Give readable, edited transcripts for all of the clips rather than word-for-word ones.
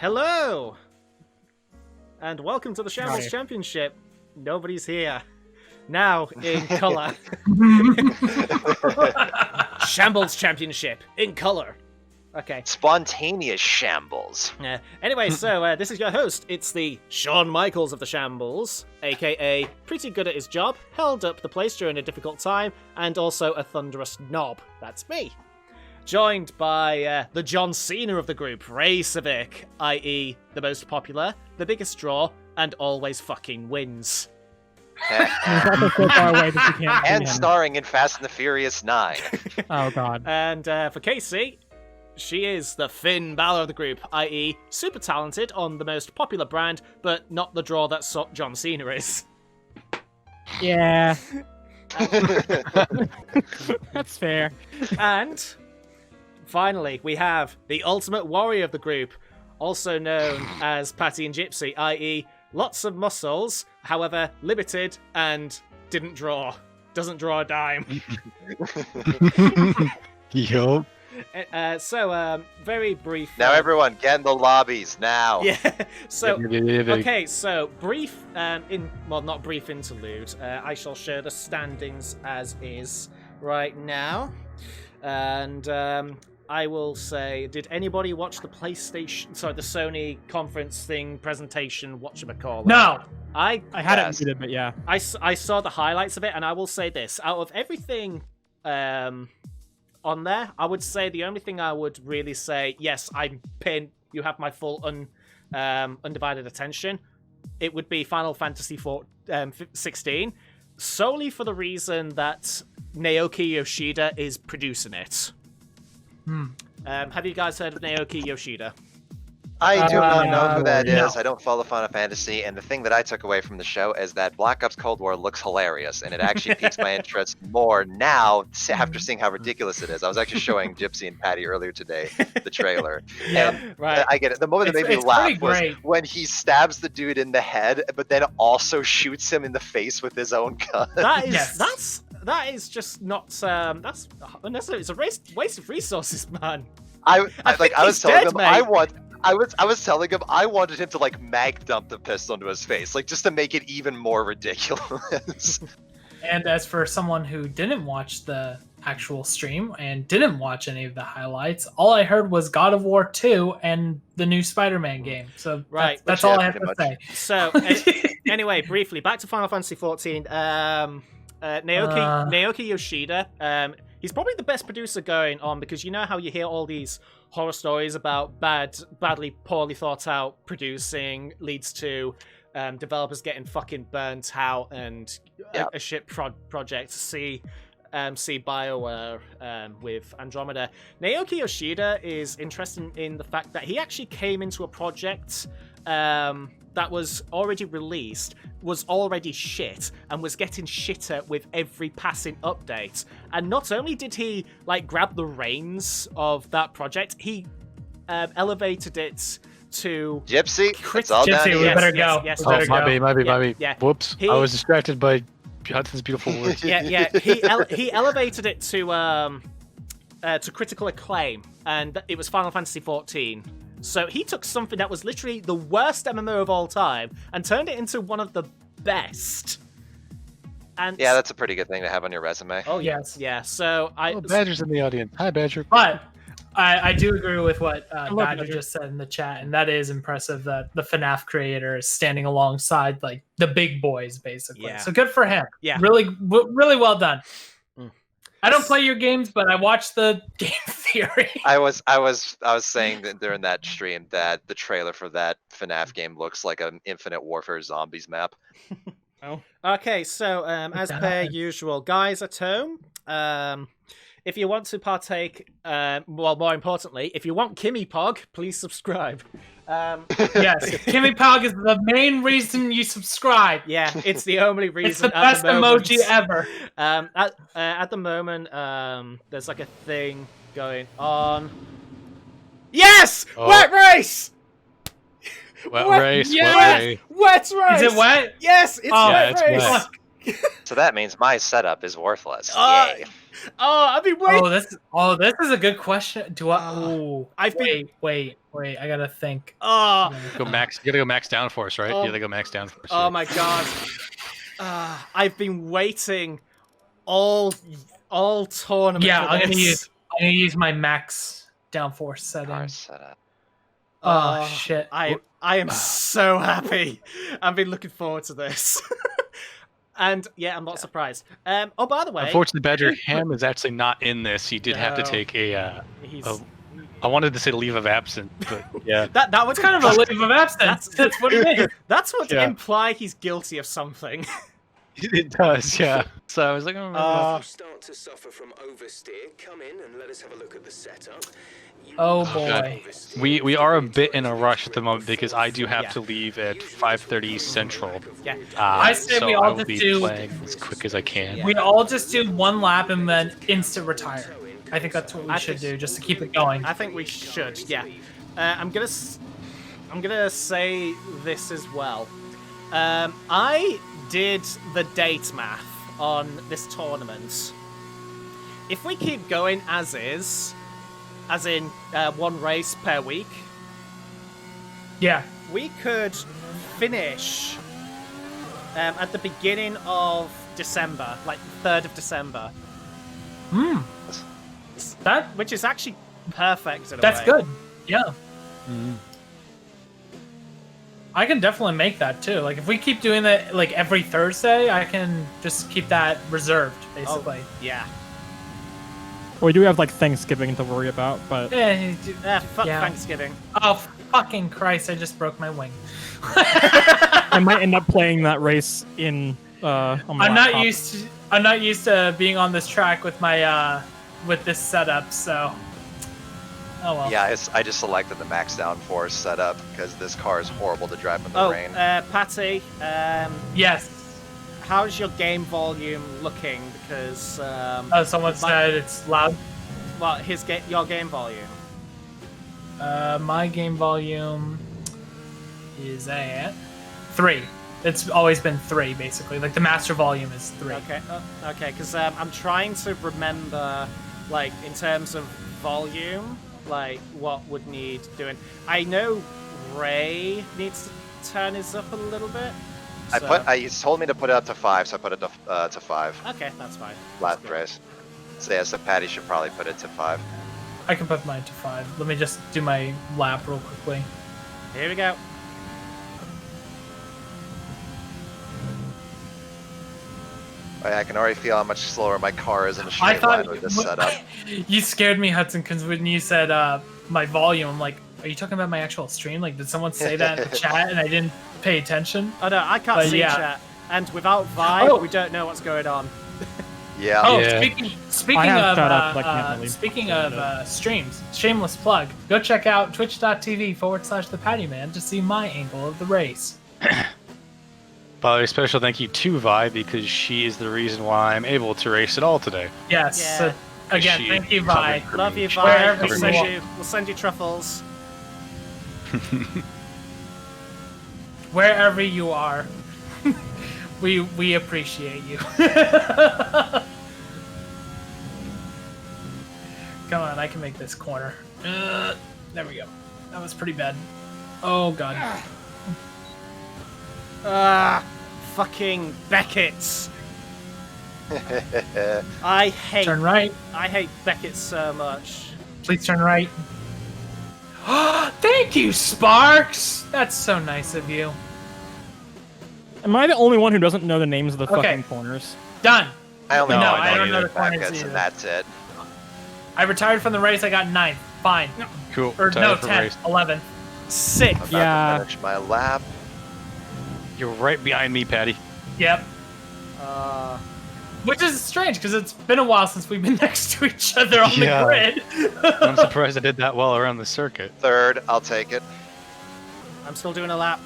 Hello! And welcome to the Shambles Championship. Nobody's here. Now, in colour. Shambles Championship, in colour. Okay. Spontaneous shambles. Anyway, so this is your host. It's the Shawn Michaels of the Shambles, aka pretty good at his job, held up the place during a difficult time, and also a thunderous knob. That's me. Joined by the John Cena of the group, Ray Civic, i.e. the most popular, the biggest draw, and always fucking wins. And starring in Fast and the Furious 9. Oh, God. And for Casey, she is the Finn Balor of the group, i.e. super talented on the most popular brand, but not the draw that John Cena is. Yeah. That's fair. And finally, we have the Ultimate Warrior of the group, also known as Patty and Gypsy, i.e. lots of muscles, however limited, and didn't draw. Doesn't draw a dime. Yup. So, very brief. Now everyone, get in the lobbies, now! Yeah, so, okay, so, brief, not brief interlude. I shall share the standings as is right now. And, I will say, did anybody watch the the Sony conference thing, presentation, whatchamacallit? No! I hadn't seen it, but yeah. I saw the highlights of it, and I will say this. Out of everything on there, I would say the only thing I would really say, yes, I'm paying, you have my full undivided attention, it would be Final Fantasy 16, solely for the reason that Naoki Yoshida is producing it. Have you guys heard of Naoki Yoshida? I do not know who that no. is. I don't follow Final Fantasy, and the thing that I took away from the show is that Black Ops Cold War looks hilarious, and it actually piques my interest more now after seeing how ridiculous it is. I was actually showing Gypsy and Patty earlier today the trailer. And right. I get it. The moment that made me laugh was when he stabs the dude in the head, but then also shoots him in the face with his own gun. That is that is just not that's unnecessary. It's a waste of resources, man. I was telling him I was telling him I wanted him to like mag dump the pistol into his face, like just to make it even more ridiculous. And as for someone who didn't watch the actual stream and didn't watch any of the highlights, all I heard was God of War 2 and the new Spider-Man game. So that's all I have to say. So anyway, briefly back to Final Fantasy 14. Naoki Yoshida. He's probably the best producer going on, because you know how you hear all these horror stories about poorly thought out producing leads to developers getting fucking burnt out and a shit project. See BioWare with Andromeda. Naoki Yoshida is interesting in the fact that he actually came into a project that was already released, was already shit, and was getting shitter with every passing update. And not only did he grab the reins of that project, he elevated it to Gypsy. It's all down Gypsy, we better go. Yes, Oh, my bad. Yeah. Whoops. I was distracted by Hudson's beautiful words. Yeah. He elevated it to critical acclaim, and it was Final Fantasy 14. So he took something that was literally the worst MMO of all time and turned it into one of the best. And yeah, that's a pretty good thing to have on your resume. Oh yes, yeah. So Badger's in the audience. Hi, Badger. But I do agree with what Badger just said in the chat, and that is impressive that the FNAF creator is standing alongside the big boys, basically. Yeah. So good for him. Yeah. Really well done. I don't play your games, but I watch the Game Theory. I was saying that during that stream that the trailer for that FNAF game looks like an Infinite Warfare Zombies map. Oh. Okay, so as per usual, guys at home, if you want to partake, more importantly, if you want Kimmy Pog, please subscribe. Yes, Kimmy Pog is the main reason you subscribe. Yeah, it's the only reason. It's the best emoji ever. At the moment, there's a thing going on. Yes! Oh. Wet race! Wet race. Wet race! Is it wet? Yes, it's wet race! Wet. So that means my setup is worthless. Uh, Yay. Oh, I've been waiting. This is a good question. Do I? Oh, I've been. wait. I gotta think. Oh, Go max. You gotta go max downforce, right? Oh. You gotta go max downforce. oh here. my god. I've been waiting all tournament. Yeah, for I'm gonna this. use my max downforce setting. Car setup. Oh shit! I am so happy. I've been looking forward to this. And yeah, I'm not surprised. Oh, by the way, Unfortunately, Badger Ham is actually not in this. He did have to No. take he's I wanted to say leave of absence, but yeah. that was It's kind of a leave of absence. That's what it is. That's what Yeah. imply he's guilty of something. It does, yeah. So I was like, oh, If you start to suffer from oversteer, come in and let us have a look at the setup. Oh God. boy. we are a bit in a rush at the moment because I do have Yeah. to leave at 5:30 Central. Yeah. I say so we all I will just be do- playing as quick as I can. Yeah. We all just do one lap and then instant retire. I think that's what we I should think- do, just to keep it going. I think we should. Yeah. I'm gonna say this as well. I did the date math on this tournament. If we keep going as is, as in one race per week, Yeah. we could finish at the beginning of December, like 3rd of December, That which is actually perfect in a that's way. good. Yeah. Mhm. I can definitely make that too. Like if we keep doing that like every Thursday, I can just keep that reserved basically. Yeah. We do have like Thanksgiving to worry about, but Fuck Yeah. Thanksgiving. Oh fucking Christ! I just broke my wing. I might end up playing that race in. On my I'm not laptop. used to being on this track with my with this setup. So. Oh well. Yeah, I just selected the max downforce setup because this car is horrible to drive in the Oh, rain. Patty, Yes. how's your game volume looking? Because Someone said it's loud. well, your game volume. My game volume is at 3. It's always been 3, basically. Like the master volume is 3. Okay, okay, because I'm trying to remember, like in terms of volume, like what would need doing. I know Ray needs to turn his up a little bit. So. He told me to put it up to 5, so I put it to 5 Okay, that's fine. last race. So yeah, so Patty should probably put it to 5. I can put mine to 5. Let me just do my lap real quickly. Here we go. I can already feel how much slower my car is in a straight line with this setup. You scared me, Hudson, because when you said my volume, I'm like, are you talking about my actual stream? Like, did someone say that in the chat and I didn't pay attention? Oh no, I can't But see yeah. chat, and without Vibe, Oh. we don't know what's going on. Yeah. Oh, Yeah. speaking I have of shut up, like, can't really- speaking of streams, shameless plug. Go check out twitch.tv/thepattyman to see my angle of the race. By the way, special thank you to Vi because she is the reason why I'm able to race at all today. Yes. Yeah. So, again, She thank you, covered Vi. for Love me. you, She Vibe. Wherever We'll you send want. we'll send you truffles. Wherever you are, we appreciate you. Come on, I can make this corner. There we go. That was pretty bad. Oh god. Fucking Beckett's. I hate Turn right. Beckett so much. Please turn right. Thank you, Sparks. That's so nice of you. Am I the only one who doesn't know the names of the Okay. fucking corners? Done. I only No, know I don't know the the corners Beckett's, either. and that's it. I retired from the race. I got 9th. Fine. Cool. Or Time no, for 10th. race. 11th. Sick. I'm about Yeah. to finish my lap. You're right behind me, Patty. Yep. Uh, Which is strange because it's been a while since we've been next to each other on Yeah. the grid. I'm surprised I did that well around the circuit. Third, I'll take it. I'm still doing a lap.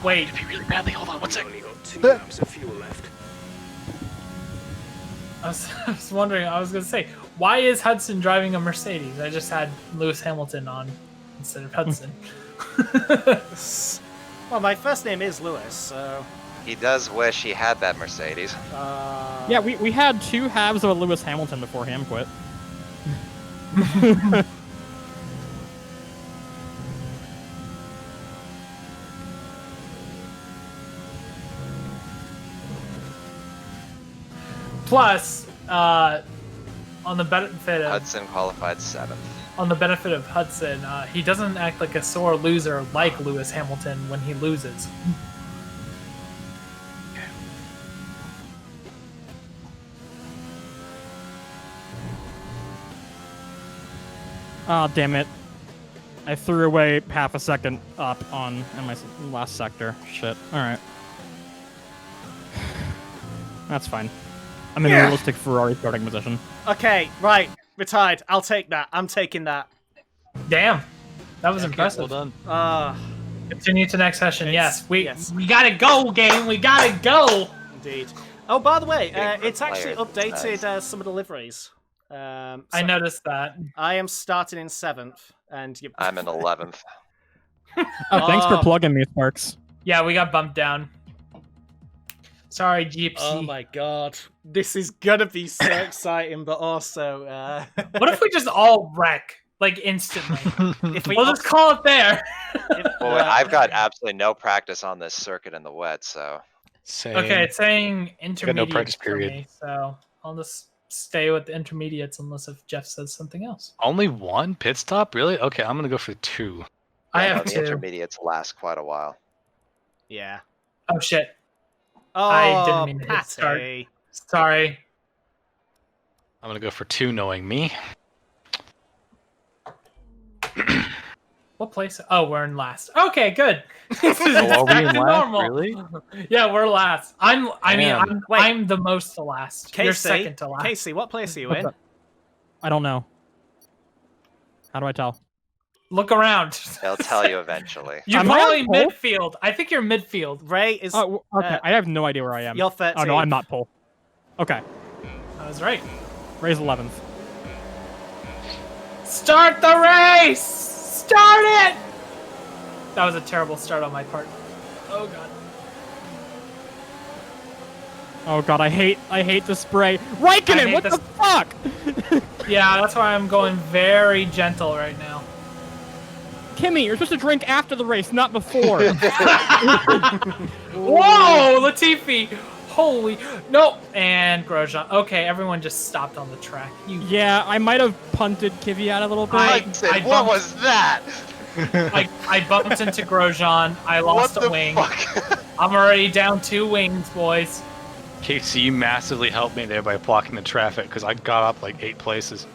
Wait. If you really badly, hold on one second. Only got 2 laps of fuel left. I was wondering. I was gonna say, why is Hudson driving a Mercedes? I just had Lewis Hamilton on instead of Hudson. Well, my first name is Lewis, so He does wish he had that Mercedes. Yeah, we had 2 halves of a Lewis Hamilton before Ham quit. Plus, on the benefit of Hudson qualified 7th. on the benefit of Hudson, he doesn't act like a sore loser like Lewis Hamilton when he loses. Oh, damn it. I threw away half a second up in my last sector. Shit. Alright. That's fine. I'm in a realistic Ferrari starting position. Okay, right. Retired. I'll take that. I'm taking that. Damn, that was impressive. Well done. Continue to next session. Yes, we yes. gotta go, game. We gotta go. Indeed. Oh, by the way, Getting it's actually players, updated nice. some of the liveries. I noticed that. I am starting in 7th, and you... I'm in 11th. Oh, thanks for plugging me, Sparks. Yeah, we got bumped down. Sorry, Gypsy. Oh my god. This is gonna be so exciting, but also... What if we just all wreck, like, instantly? if we We'll just call it there. Well, I've got absolutely no practice on this circuit in the wet, so... Same. Okay, it's saying intermediate practice for period. me, so I'll just stay with the intermediates unless if Jeff says something else. Only 1 pit stop? Really? Okay, I'm gonna go for 2. I Yeah, have the 2. intermediates last quite a while. Yeah. Oh shit. Oh, I didn't mean to hit start. Patty. Sorry. I'm gonna go for 2, knowing me. What place? Oh, we're in last. Okay, good. This is Oh, are we back in to last? normal. Really? Yeah, we're last. Damn. I'm the most to last. You're Casey, second to last. Casey, what place are you What's in? up? I don't know. How do I tell? Look around. They'll tell you eventually. You're Am I probably on pole? midfield. I think you're midfield. Ray is... Oh, okay. Uh, I have no idea where I am. You're 13th. Oh, no, I'm not pole. Okay. I was right. Ray's 11th. Start the race! Start it! That was a terrible start on my part. Oh god. Oh god, I hate the spray. Raikkonen, what the fuck? Yeah, that's why I'm going very gentle right now. Kimmy, you're supposed to drink after the race, not before. Whoa, Latifi! Holy no! And Grosjean. Okay, everyone just stopped on the track. You, Yeah, I might have punted Kvyat a little bit. Hudson, I what bumped- was that? I bumped into Grosjean. I lost what a the wing. fuck? I'm already down 2 wings, boys. Casey, you massively helped me there by blocking the traffic because I got up like 8 places.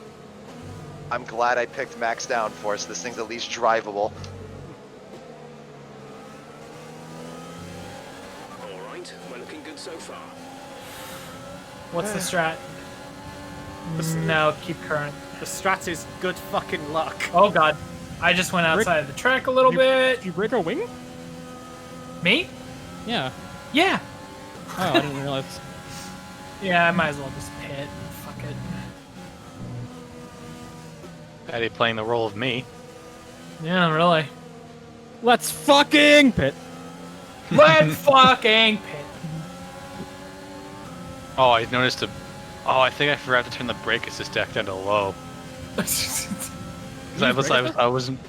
I'm glad I picked max downforce. This thing's at least drivable. Alright, we're looking good so far. What's the strat? No, keep current. The strat is good fucking luck. Oh god. I just went outside of the track a little bit. Did you break a wing? Me? Yeah. Yeah. Oh, I didn't realize. Yeah, I might as well just pit. Fuck it. Patty playing the role of me. Yeah, really. Let's fucking pit. Let's fucking pit. Oh, I noticed a. Oh, I think I forgot to turn the brake assist deck down to low. 'Cause I wasn't.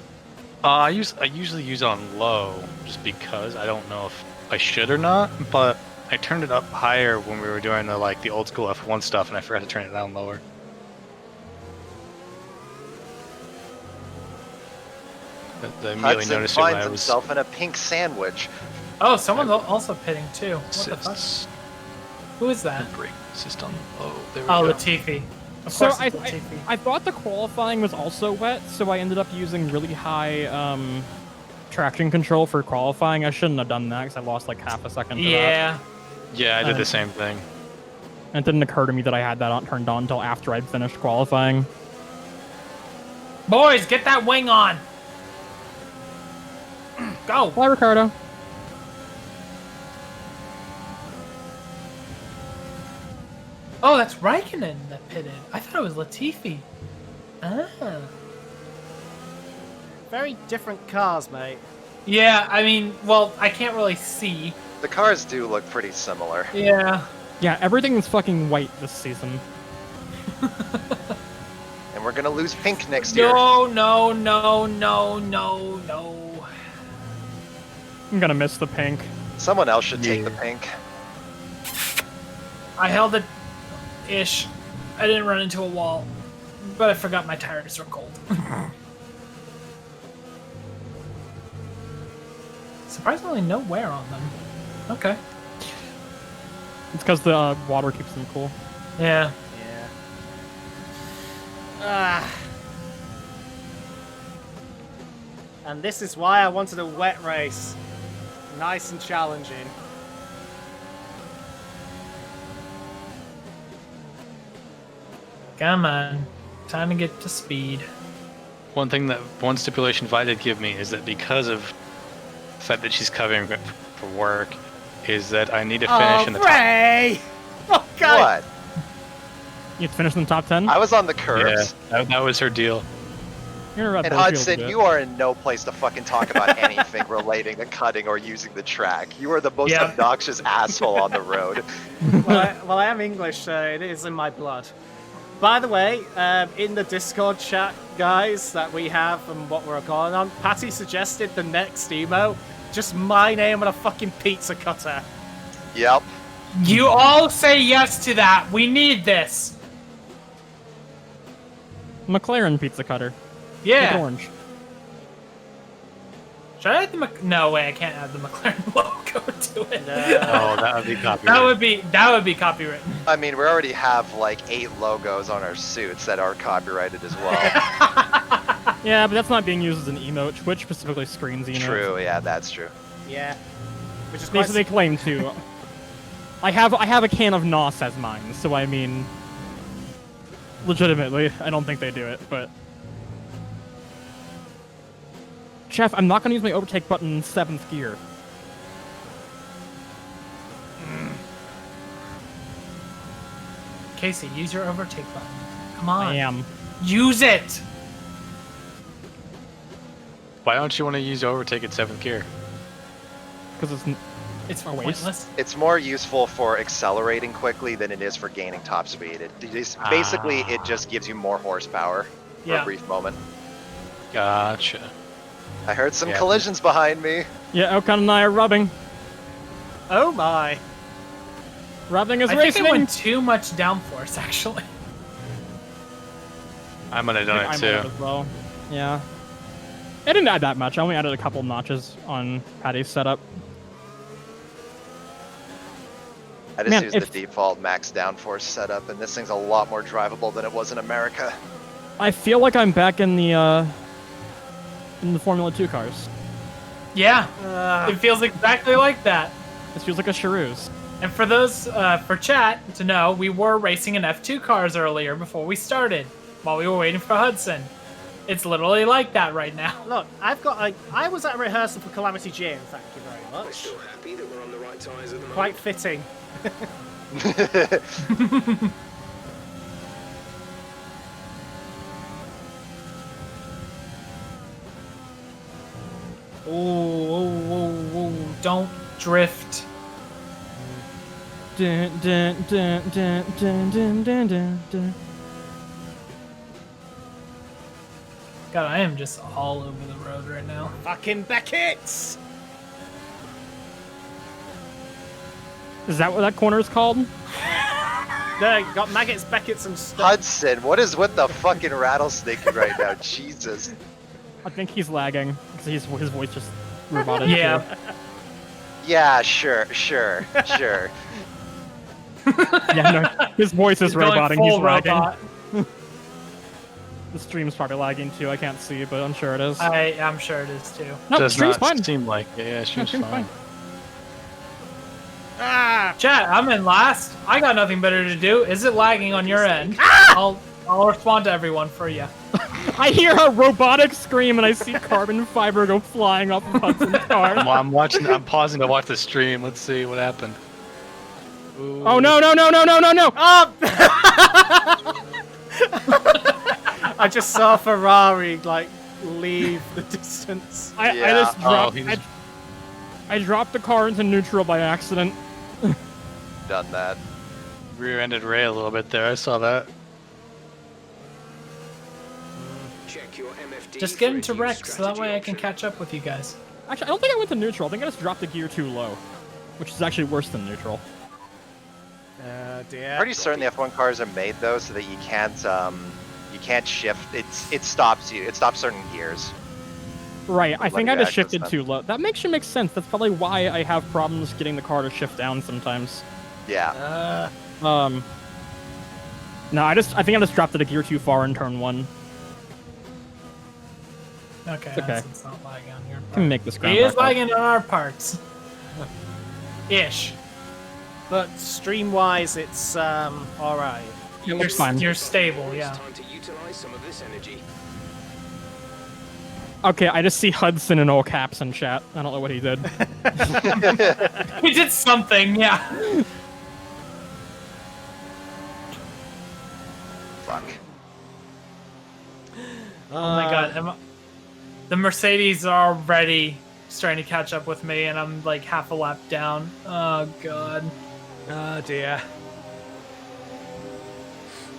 I usually use it on low just because I don't know if I should or not, but I turned it up higher when we were doing the old school F1 stuff, and I forgot to turn it down lower. I immediately Hudson noticed it when finds I was. himself in a pink sandwich. Oh, someone's also pitting too. What the fuck? Assists Who is that? and brake assist on low. There we Oh, go. Latifi. Of So course I, it's Latifi. I thought the qualifying was also wet, so I ended up using really high traction control for qualifying. I shouldn't have done that because I lost like half a second to that. Yeah. Yeah, I did the same thing. And it didn't occur to me that I had that turned on until after I'd finished qualifying. Boys, get that wing on. Go. Bye, Ricardo. Oh, that's Raikkonen that pitted. I thought it was Latifi. Ah. Very different cars, mate. Yeah, I mean, well, I can't really see, The cars do look pretty similar. Yeah. Yeah, everything is fucking white this season. And we're gonna lose pink next year. No. I'm gonna miss the pink. Someone else should take the pink. I held it ish. I didn't run into a wall, but I forgot my tires were cold. Surprisingly, no wear on them. Okay. It's because the water keeps them cool. Yeah. Yeah. Ah. And this is why I wanted a wet race. Nice and challenging. Come on. Time to get to speed. One stipulation Vi did give me is that because of the fact that she's covering for work, is that I need to finish in the top. Ray! Oh, God! What? You have to finish in the top 10? I was on the Yeah, curbs. that was her deal. You're a Red And Bull field Hudson, bit. you are in no place to fucking talk about anything relating to cutting or using the track. You are the most Yeah. obnoxious asshole on the road. Well, I am English, so it is in my blood. By the way, in the Discord chat, guys, that we have and what we're going on, Patty suggested the next emo, just my name on a fucking pizza cutter. Yep. You all say yes to that. We need this. McLaren pizza cutter. Make it Yeah. orange. Should I add the No way, I can't add the McLaren logo to it. Oh, that would be copyrighted. That would be copywritten. I mean, we already have like 8 logos on our suits that are copyrighted as well. Yeah, but that's not being used as an emote. Twitch specifically screens emotes. True, yeah, that's true. Yeah. Which is They, quite... they claim to. I have a can of NOS as mine, so I mean, legitimately, I don't think they do it, but. Chef, I'm not gonna use my overtake button in 7th gear. Casey, use your overtake button. Come on. I am. Use it. Why don't you want to use overtake at 7th gear? Because It's a waste. pointless. It's more useful for accelerating quickly than it is for gaining top speed. Basically, it just gives you more horsepower for Yeah. a brief moment. Gotcha. I heard some Yeah. collisions behind me. Yeah, Ocon and I are rubbing. Oh my. Rubbing is I think racing. I went too much downforce, actually. I might have done I it might too. have as well. Yeah. I didn't add that much. I only added a couple notches on Patty's setup. I just Man, used if- the default max downforce setup, and this thing's a lot more drivable than it was in America. I feel like I'm back in the Formula 2 cars. Yeah. It feels exactly like that. This feels like a Charouz. And for those, for chat to know, we were racing in F2 cars earlier before we started, while we were waiting for Hudson. It's literally like that right now. Look, I was at a rehearsal for Calamity Jane, thank you very We're much. still happy that we're on the right tyres at the moment. Quite fitting. Oh, don't drift. Dun, dun, dun, dun, dun, dun, dun, dun, dun. God, I am just all over the road right now. Fucking Beckett! Is that what that corner is called? No, you got maggots, Beckett's, and stuff. Hudson, what is with the fucking rattlesnake right now? Jesus. I think he's lagging because his voice just roboted. Yeah. too. Yeah, sure. Yeah, no, his voice is He's going roboting. full He's lagging. robot. The stream's probably lagging too. I can't see, but I'm sure it is. I'm sure it is too. No, the Does stream's not fine. seem like it. Yeah, stream's Stream's fine. Ah! Chat, I'm in last. I got nothing better to do. Is it lagging on your end? I'll respond to everyone for you. I hear a robotic scream and I see carbon fiber go flying off of Hudson's car. I'm pausing to watch the stream. Let's see what happened. Ooh. Oh no! Oh! I just saw Ferrari, like, leave the distance. I Yeah. just dropped. Oh, I dropped the car into neutral by accident. Done that. Rear-ended Ray a little bit there. I saw that. Check your MFD Just get for a into new wreck so that way I can strategy catch up with you guys. Actually, I don't think I went to neutral. I think I just dropped the gear too low, which is actually worse than neutral. Dear. Pretty certain the F1 cars are made though, so that you can't shift. It stops you. It stops certain gears. Right, I think I Letting just the axis shifted bend. too low. That makes sense. That's probably why I have problems getting the car to shift down sometimes. Yeah. No, I think I just dropped it a gear too far in turn 1. Okay, Okay. It's not lagging on your Can part. make this ground It is back up. lagging on our parts. Ish. But stream-wise, it's all right. It looks fine. You're stable, It's yeah. time to utilize some of this energy. Okay, I just see Hudson in all caps in chat. I don't know what he did. We did something, yeah. Fuck. Oh my god, the Mercedes are already starting to catch up with me, and I'm like half a lap down. Oh god. Oh dear.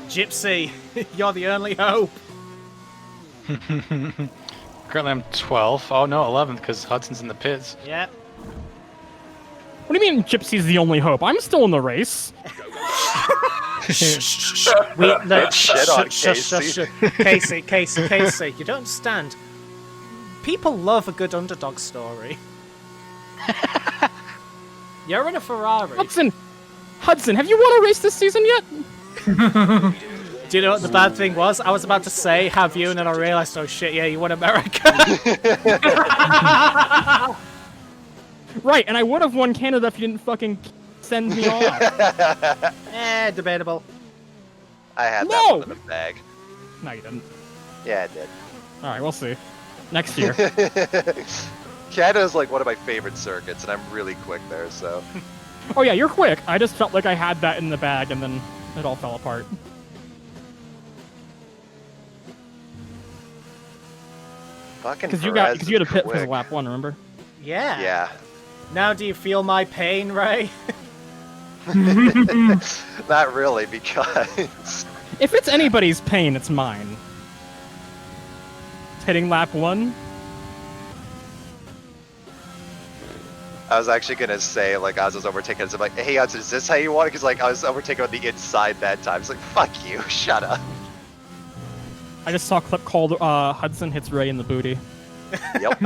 Gypsy, you're the only hope. Currently I'm 12th. Oh no, 11th because Hudson's in the pits. Yeah. What do you mean Gypsy's the only hope? I'm still in the race. We no, Shit on Casey. Casey, you don't understand. People love a good underdog story. You're in a Ferrari. Hudson, have you won a race this season yet? Do you know what the bad thing was? I was about to say, have you, and then I realized, oh shit, yeah, you won America. Right, and I would have won Canada if you didn't fucking send me off. Debatable. I had No! that one in the bag. No, you didn't. Yeah, I did. Alright, we'll see. Next year. Canada's like one of my favorite circuits, and I'm really quick there, so. Oh yeah, you're quick. I just felt like I had that in the bag, and then it all fell apart. Fucking Because you Perez had a is pit because of quick. lap 1, remember? Yeah. Yeah. Now do you feel my pain, Ray? Not really, because If it's anybody's pain, it's mine. Hitting lap 1? I was actually gonna say, like, as I was overtaking, I was like, hey, Hudson, is this how you want it? Because, like, I was overtaken on the inside that time. It's like, fuck you, shut up. I just saw a clip called Hudson hits Ray in the booty. Yep.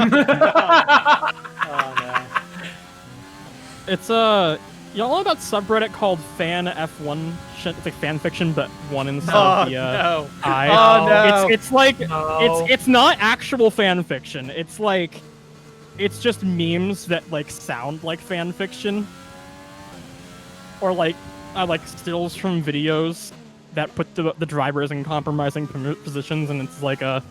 Oh no. It's y'all know about subreddit called Fan F1? It's like fan fiction, but one instead Oh of the no. I. Oh no. It's like No. it's not actual fan fiction. It's like it's just memes that like sound like fan fiction, or like stills from videos that put the drivers in compromising positions, and it's like a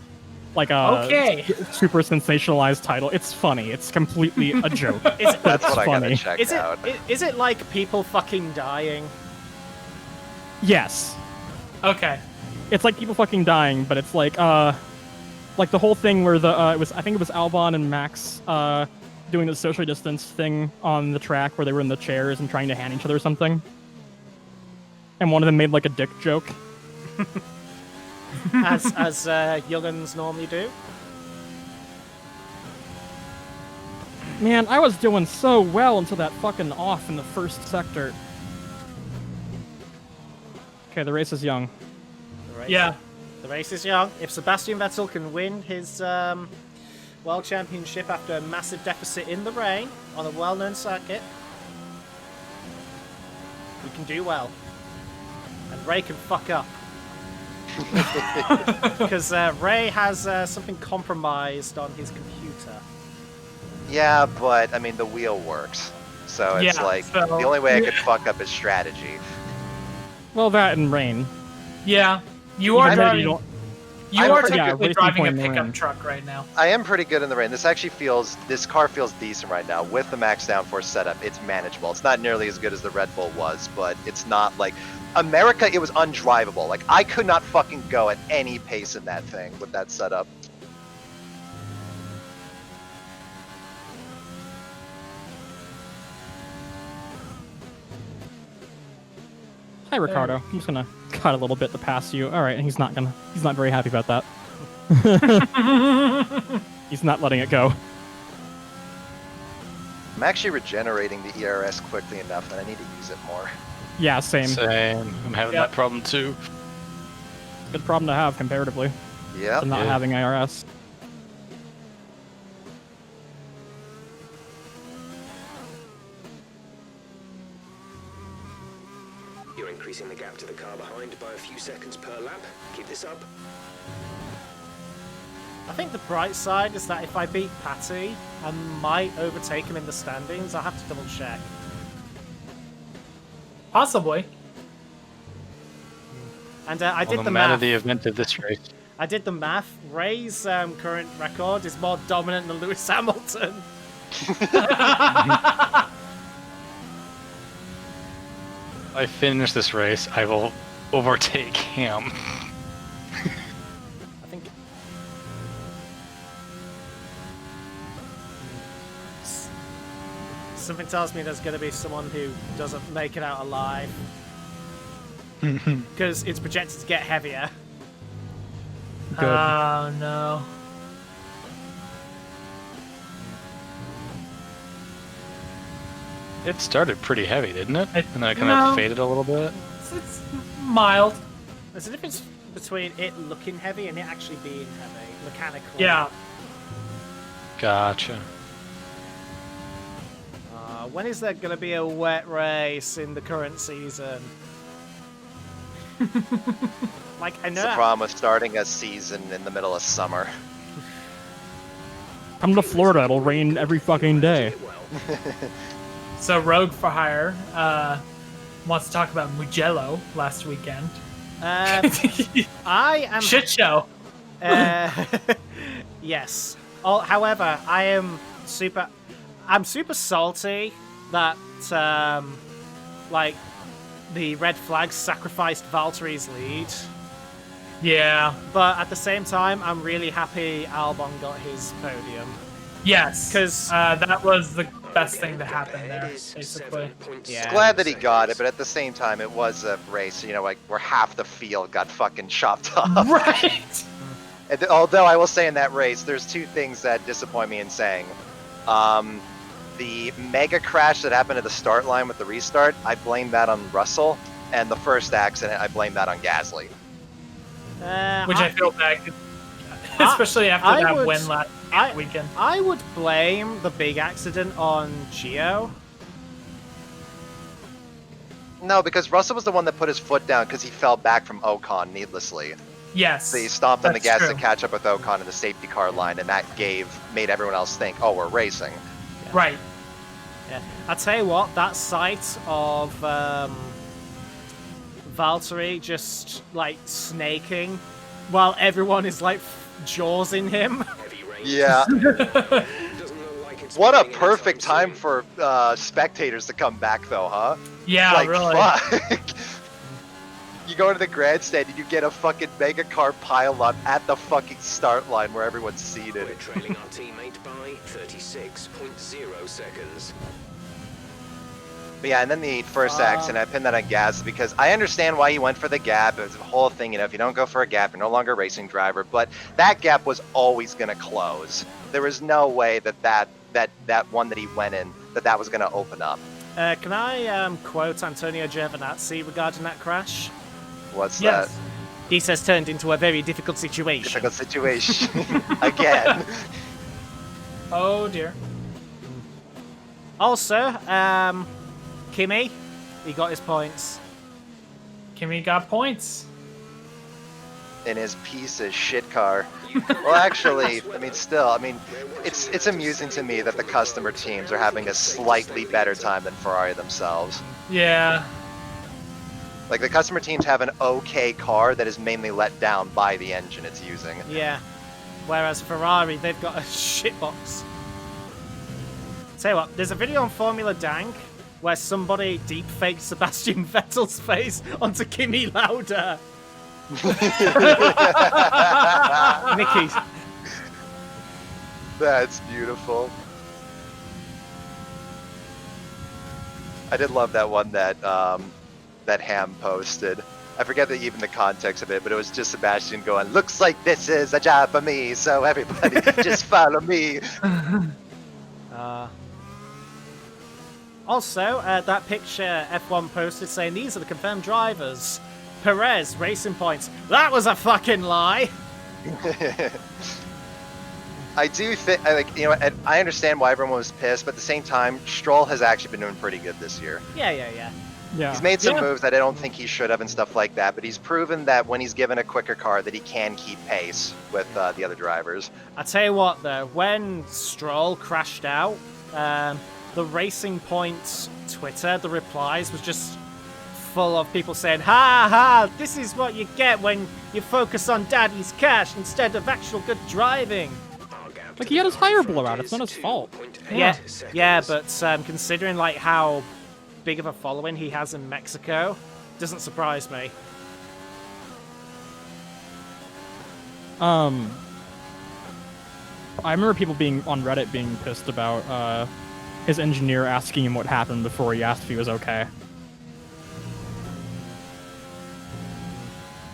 Okay. super sensationalized title. It's funny. It's completely a joke. Is it, That's It's what I funny. gotta check is out. is it like people fucking dying? Yes. Okay. It's like people fucking dying, but it's like the whole thing where I think it was Albon and Max doing the social distance thing on the track where they were in the chairs and trying to hand each other something. And one of them made like a dick joke. As young'uns normally do. Man, I was doing so well until that fucking off in the first sector. Okay, the race is young. The race, Yeah. The race is young. If Sebastian Vettel can win his World Championship after a massive deficit in the rain on a well-known circuit, he can do well. And Ray can fuck up. Because Ray has something compromised on his computer. Yeah, but, I mean, the wheel works. So it's Yeah, like, so- the only way I could fuck up is strategy. Well, that and rain. Yeah. You are Even though driving. you don't- You I'm are pretty- technically racing driving a point in the pickup rain. truck right now. I am pretty good in the rain. This car feels decent right now. With the max downforce setup, it's manageable. It's not nearly as good as the Red Bull was, but it's not like... America, it was undrivable. Like, I could not fucking go at any pace in that thing with that setup. Hi, Ricardo. I'm just gonna cut a little bit to pass you. All right, and he's not very happy about that. He's not letting it go. I'm actually regenerating the ERS quickly enough that I need to use it more. Yeah, same. Same. I'm having that problem too. Good problem to have comparatively Yep. to not having IRS. You're increasing the gap to the car behind by a few seconds per lap. Keep this up. I think the bright side is that if I beat Patty, I might overtake him in the standings. I'll have to double check. Possibly. And I did Well, the no matter math. the event of this race. I did the math. Ray's current record is more dominant than Lewis Hamilton. I finish this race, I will overtake him. I think. Something tells me there's going to be someone who doesn't make it out alive. Because it's projected to get heavier. Good. Oh no. It started pretty heavy, didn't it? It- And then it kind no. of faded a little bit. It's mild. There's a difference between it looking heavy and it actually being heavy, mechanically. Yeah. Gotcha. When is there going to be a wet race in the current season? Like, I It's know. the problem with starting a season in the middle of summer. Come to Florida, it'll rain every fucking day. So Rogue for Hire wants to talk about Mugello last weekend. I am. Shit show. Yes. However, I'm super salty that like the red flags sacrificed Valtteri's lead. Yeah. But at the same time, I'm really happy Albon got his podium. Yes. 'Cause- that was the best thing that happened there, basically. Yeah. Glad that he got it, but at the same time, it was a race, like where half the field got fucking chopped off. Right. And although I will say in that race, there's two things that disappoint me in saying. The mega crash that happened at the start line with the restart, I blame that on Russell, and the first accident, I blame that on Gasly. Which I feel bad, especially after I that would- win last weekend. I would blame the big accident on Gio. No, because Russell was the one that put his foot down because he fell back from Ocon needlessly. Yes. So he stomped on the that's gas true. to catch up with Ocon in the safety car line, and that made everyone else think, oh, we're racing. Right. Yeah. I tell you what, that sight of Valtteri just like snaking while everyone is like jawsing him. Yeah. Doesn't look like it's What a moving perfect anytime time for spectators to come back, though, huh? Yeah, Like, really. fuck. You go to the grandstand and you get a fucking mega car pile up at the fucking start line where everyone's soon. seated. We're trailing our teammate by 36.0 seconds. But yeah, and then the first accident, I pinned that on Gas because I understand why you went for the gap. It was a whole thing, if you don't go for a gap, you're no longer a racing driver. But that gap was always going to close. There was no way that one that he went in, that was going to open up. Can I quote Antonio Giovinazzi regarding that crash? What's Yes. that? This has turned into a very difficult situation. Difficult situation. Again. Oh dear. Also, Kimi, he got his points. Kimmy got points. In his piece of shit car. Well, actually, it's amusing to me that the customer teams are having a slightly better time than Ferrari themselves. Yeah. Like, the customer teams have an okay car that is mainly let down by the engine it's using. Yeah. Whereas Ferrari, they've got a shitbox. Tell you what, there's a video on Formula Dank where somebody deepfaked Sebastian Vettel's face onto Kimi Lauda. Nicky. That's beautiful. I did love that one that that Ham posted. I forget even the context of it, but it was just Sebastian going, "Looks like this is a job for me, so everybody just follow me." Also, that picture F1 posted saying these are the confirmed drivers. Perez, Racing Points. That was a fucking lie. I do think, like, you know, and I understand why everyone was pissed, but at the same time, Stroll has actually been doing pretty good this year. Yeah. He's made some moves that I don't think he should have and stuff like that, but he's proven that when he's given a quicker car that he can keep pace with the other drivers. I tell you what, though, when Stroll crashed out, the Racing Points Twitter, the replies was just full of people saying, "Ha ha, this is what you get when you focus on daddy's cash instead of actual good driving." Like, he had his tire blow out. It's not his fault. Yeah, but considering like how big of a following he has in Mexico, doesn't surprise me. I remember people being on Reddit being pissed about his engineer asking him what happened before he asked if he was okay.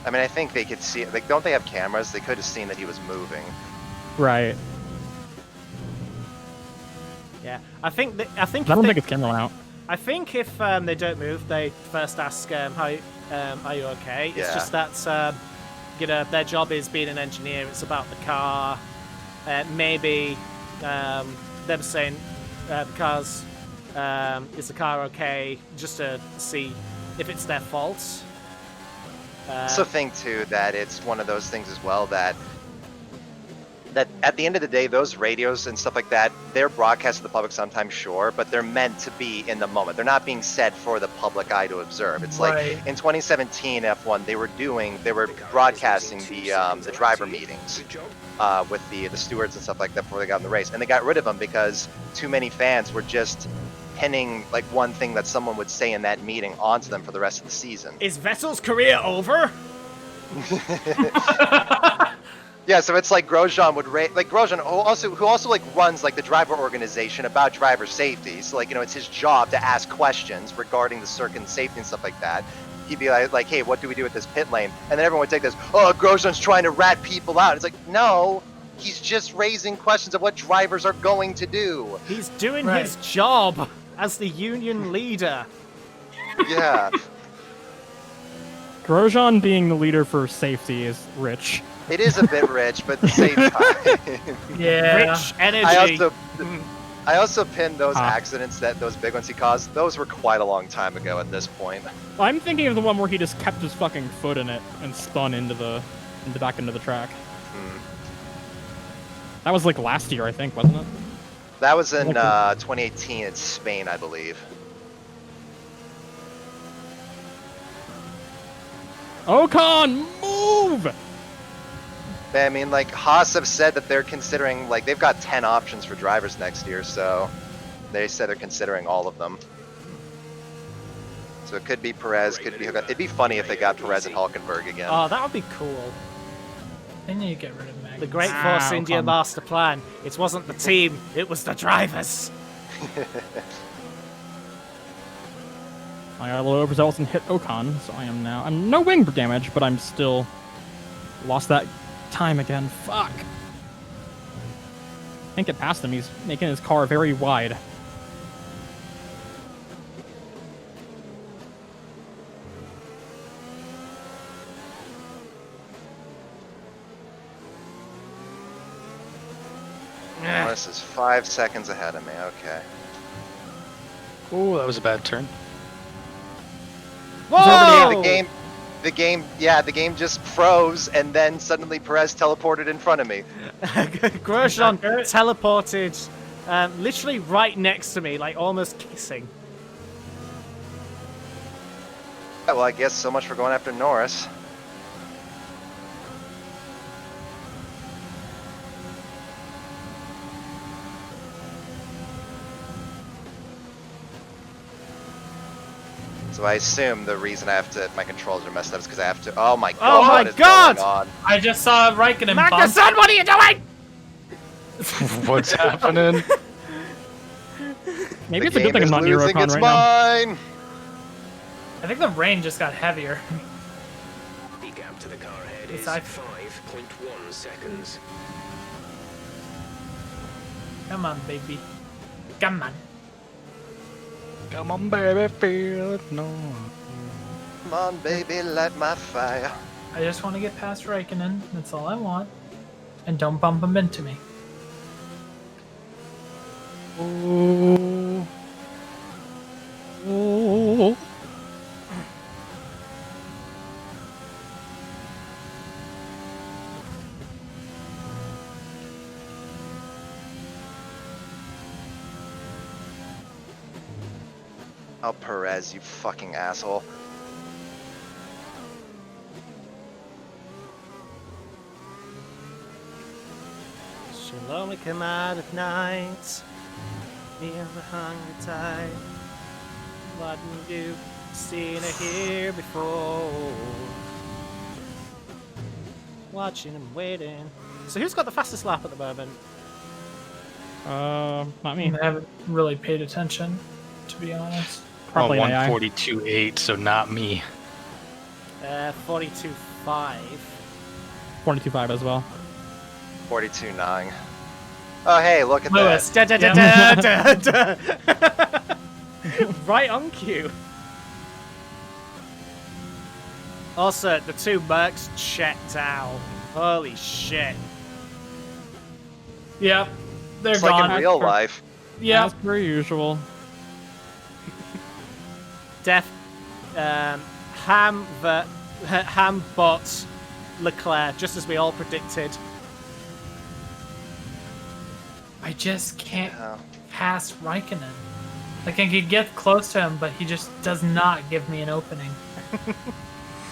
I mean, I think they could see, like, don't they have cameras? They could have seen that he was moving. Right. Yeah, I think I don't think his camera went out. I think if they don't move, they first ask, "How are you okay?" Yeah. It's just that you know, their job is being an engineer. It's about the car. Maybe them saying the car's is the car okay, just to see if it's their fault. I also think too that it's one of those things as well that at the end of the day, those radios and stuff like that, they're broadcast to the public sometimes, sure, but they're meant to be in the moment. They're not being said for the public eye to observe. It's like in 2017 F1, they were broadcasting the driver meetings with the stewards and stuff like that before they got in the race, and they got rid of them because too many fans were just pinning like one thing that someone would say in that meeting onto them for the rest of the season. Is Vettel's career over? Yeah, so it's like Grosjean would Grosjean who also like runs like the driver organization about driver safety. So like, you know, it's his job to ask questions regarding the circuit and safety and stuff like that. He'd be like, "Hey, what do we do with this pit lane?" And then everyone would take this, "Oh, Grosjean's trying to rat people out." It's like, no, he's just raising questions of what drivers are going to do. He's doing his job as the union leader. Yeah. Grosjean being the leader for safety is rich. It is a bit rich, but at the same time. Yeah. Rich energy. I also pinned those accidents, those big ones he caused. Those were quite a long time ago at this point. I'm thinking of the one where he just kept his fucking foot in it and spun back into the track. That was like last year, I think, wasn't it? That was in 2018 in Spain, I believe. Ocon, move! I mean, like, Haas have said that they're considering, like, they've got 10 options for drivers next year, so they said they're considering all of them. So it could be Perez, could be... It'd be funny if they got Perez and Hulkenberg again. Oh, that would be cool. They need to get rid of Magnus. The Great Force India master plan. It wasn't the team, it was the drivers. I got a little overzealous and hit Ocon, so I'm no wing damage, but I'm still lost that time again. Fuck. Can't get past him. He's making his car very wide. Oh, this is 5 seconds ahead of me. Okay. Oh, that was a bad turn. Whoa! The game just froze, and then suddenly Perez teleported in front of me. Grosjean teleported literally right next to me, like almost kissing. Yeah, well, I guess so much for going after Norris. So I assume the reason I have to, my controls are messed up is because I have to, oh my god, Oh my what is god! going on? I just saw Raikkonen bump. Magnussen, what are you doing? What's happening? Maybe The it's a good game thing I'm is not near losing Ocon its right now. mind. I think the rain just got heavier. The gap to the car ahead Yes, is I- 5.1 seconds. Come on, baby. Come on. Come on, baby, feel it. No. Come on, baby, light my fire. I just want to get past Raikkonen. That's all I want. And don't bump him into me. Ooh. Ooh. Oh, Perez, you fucking asshole. She'll only come out at night. Me and the hungry tide. What you seen her here before? Watching and waiting. So who's got the fastest lap at the moment? Not me. I haven't really paid attention, to be honest. Probably oh, an AI. 142.8, so not me. 42.5. 42.5 as well. 42.9. Oh, hey, look at Lewis. that. Da, da, da, da, da, da. Right on cue. Also, the two Mercs checked out. Holy shit. Yep. They're It's gone. like in real life. Yep. As per usual. Def, Ham bot Leclerc, just as we all predicted. I just can't Yeah. pass Raikkonen. Like, I could get close to him, but he just does not give me an opening.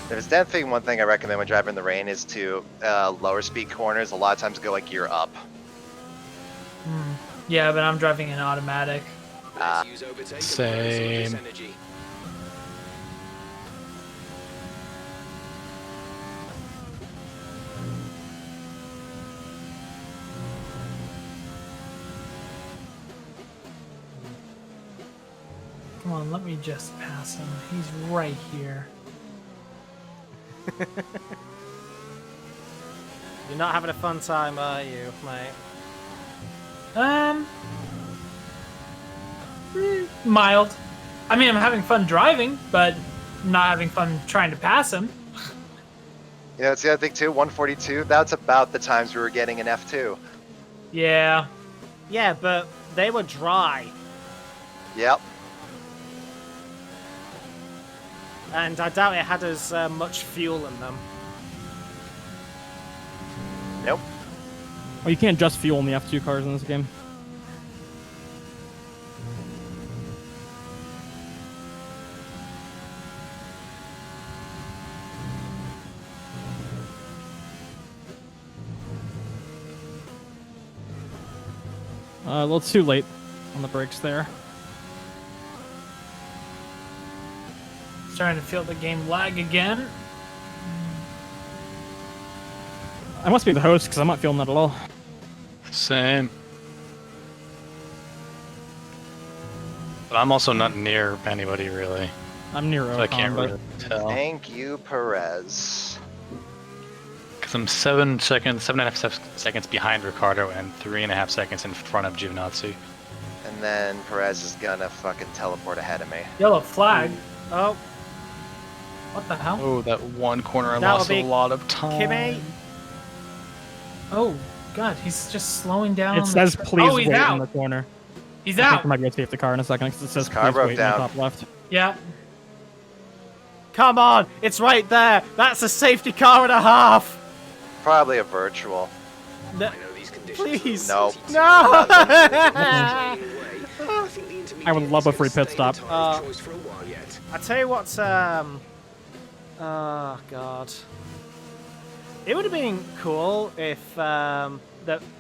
There's definitely one thing I recommend when driving in the rain is to lower speed corners. A lot of times go like gear up. Yeah, but I'm driving an automatic. Ah. Let's use overtake and Same. burn some of this energy. Come on, let me just pass him. He's right here. You're not having a fun time, are you, mate? Mild. I mean, I'm having fun driving, but not having fun trying to pass him. You know, it's the other thing too, 142, that's about the times we were getting an F2. Yeah. Yeah, but they were dry. Yep. And I doubt it had as much fuel in them. Nope. Well, you can't just fuel in the F2 cars in this game. A little too late on the brakes there. Starting to feel the game lag again. I must be the host because I'm not feeling that at all. Same. But I'm also not near anybody really, I'm near so I can't Ocon, but really tell. Thank you, Perez. Because I'm 7.5 seconds behind Ricardo and 3.5 seconds in front of Giovinazzi. And then Perez is gonna fucking teleport ahead of me. Yellow flag. Oh, What the hell? Oh, that one corner I That'll lost be a lot of time. Kimmy. Oh, God, he's just slowing down. it says please Oh, he's wait out. in the corner. He's I think out. I might be able to safety car in a second because it says This car please broke wait in down. the top left. Yeah. Come on, it's right there. That's a safety car and a half. Probably a virtual. No, I know these conditions. please. Nope. No. I would love a free pit stop. I tell you what, oh god, it would have been cool if there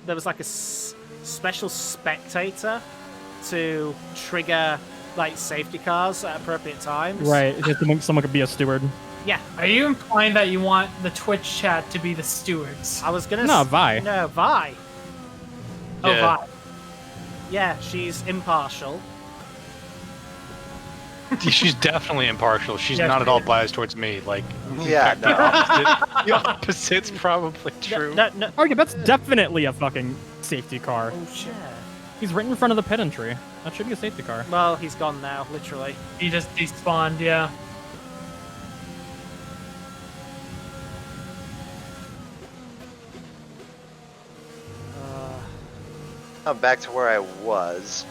was like a special spectator to trigger like safety cars at appropriate times. Right, just someone could be a steward. Yeah, Are you implying that you want the Twitch chat to be the stewards? I was gonna. No, Vi. No, Vi. Oh, Yeah. Vi. Yeah, she's impartial. She's definitely impartial. She's Yeah, not she at all is. biased towards me. Like, Yeah, no. the opposite's probably true. No. Oh yeah, that's definitely a fucking safety car. Oh shit. He's right in front of the pit entry. That should be a safety car. Well, he's gone now, literally. He just despawned, yeah. I'm back to where I was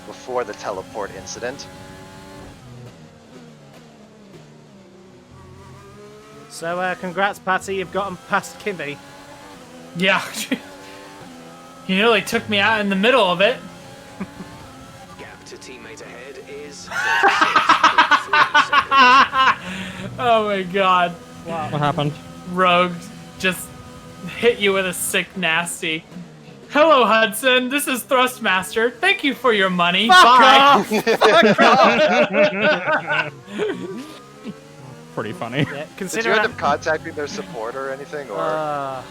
before the teleport incident. So, congrats, Patty. You've gotten past Kimmy. Yeah. He nearly took me out in the middle of it. Gap to teammate ahead is 36.3 seconds. Oh my god. What happened? Rogue just hit you with a sick nasty. Hello, Hudson. This is Thrustmaster. Thank you for your money. Fuck Bye. off! Fuck off! Pretty funny. Yeah, Did you consider end up contacting their support or anything? Or I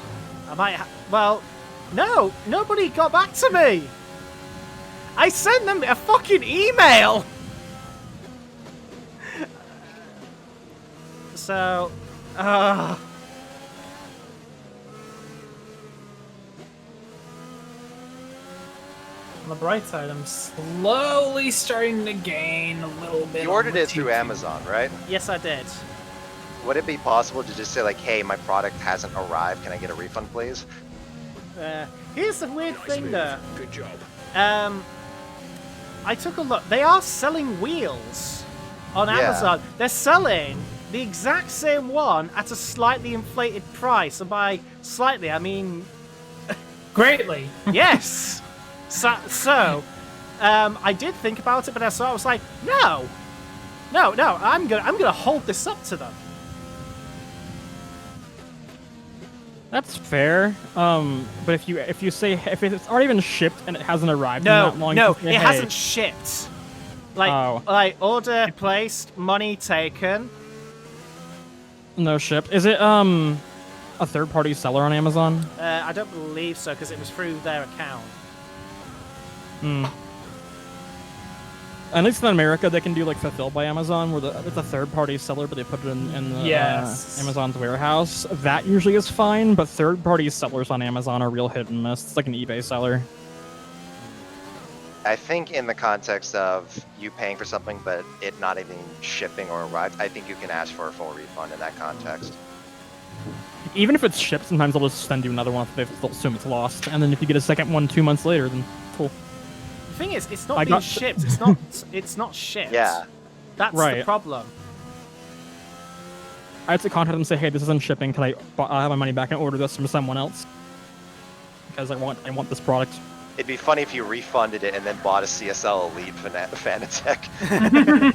might. Well, no. Nobody got back to me. I sent them a fucking email. So, on the bright side, I'm slowly starting to gain a little bit. you on ordered the it through TP. Amazon, right? yes, I did. Would it be possible to just say like, "Hey, my product hasn't arrived. Can I get a refund, please?" Here's the weird thing, though. Good job. I took a look. They are selling wheels on Yeah. Amazon. They're selling the exact same one at a slightly inflated price. And by slightly, I mean Greatly. yes. So, I did think about it, but I was like, no. I'm gonna hold this up to them. That's fair. But if you say if it's already been shipped and it hasn't arrived No, in that long, no, you say, it hey, hasn't shipped. Like order placed, money taken. No ship. Is it a third-party seller on Amazon? I don't believe so because it was through their account. Hmm. At least in America, they can do like fulfilled by Amazon, where it's a third-party seller, but they put it in the, Yes. Amazon's warehouse. That usually is fine, but third-party sellers on Amazon are real hit and miss. It's like an eBay seller. I think in the context of you paying for something but it not even shipping or arrived, I think you can ask for a full refund in that context. Even if it's shipped, sometimes they'll just send you another one if they'll assume it's lost. And then if you get a second one 2 months later, then cool. The thing is, it's not I being got- shipped. It's not. It's not shipped. Yeah. That's the Right. problem. I had to contact them and say, hey, this isn't shipping. Can I have my money back and order this from someone else? Because I want this product. It'd be funny if you refunded it and then bought a CSL Elite Fanatec.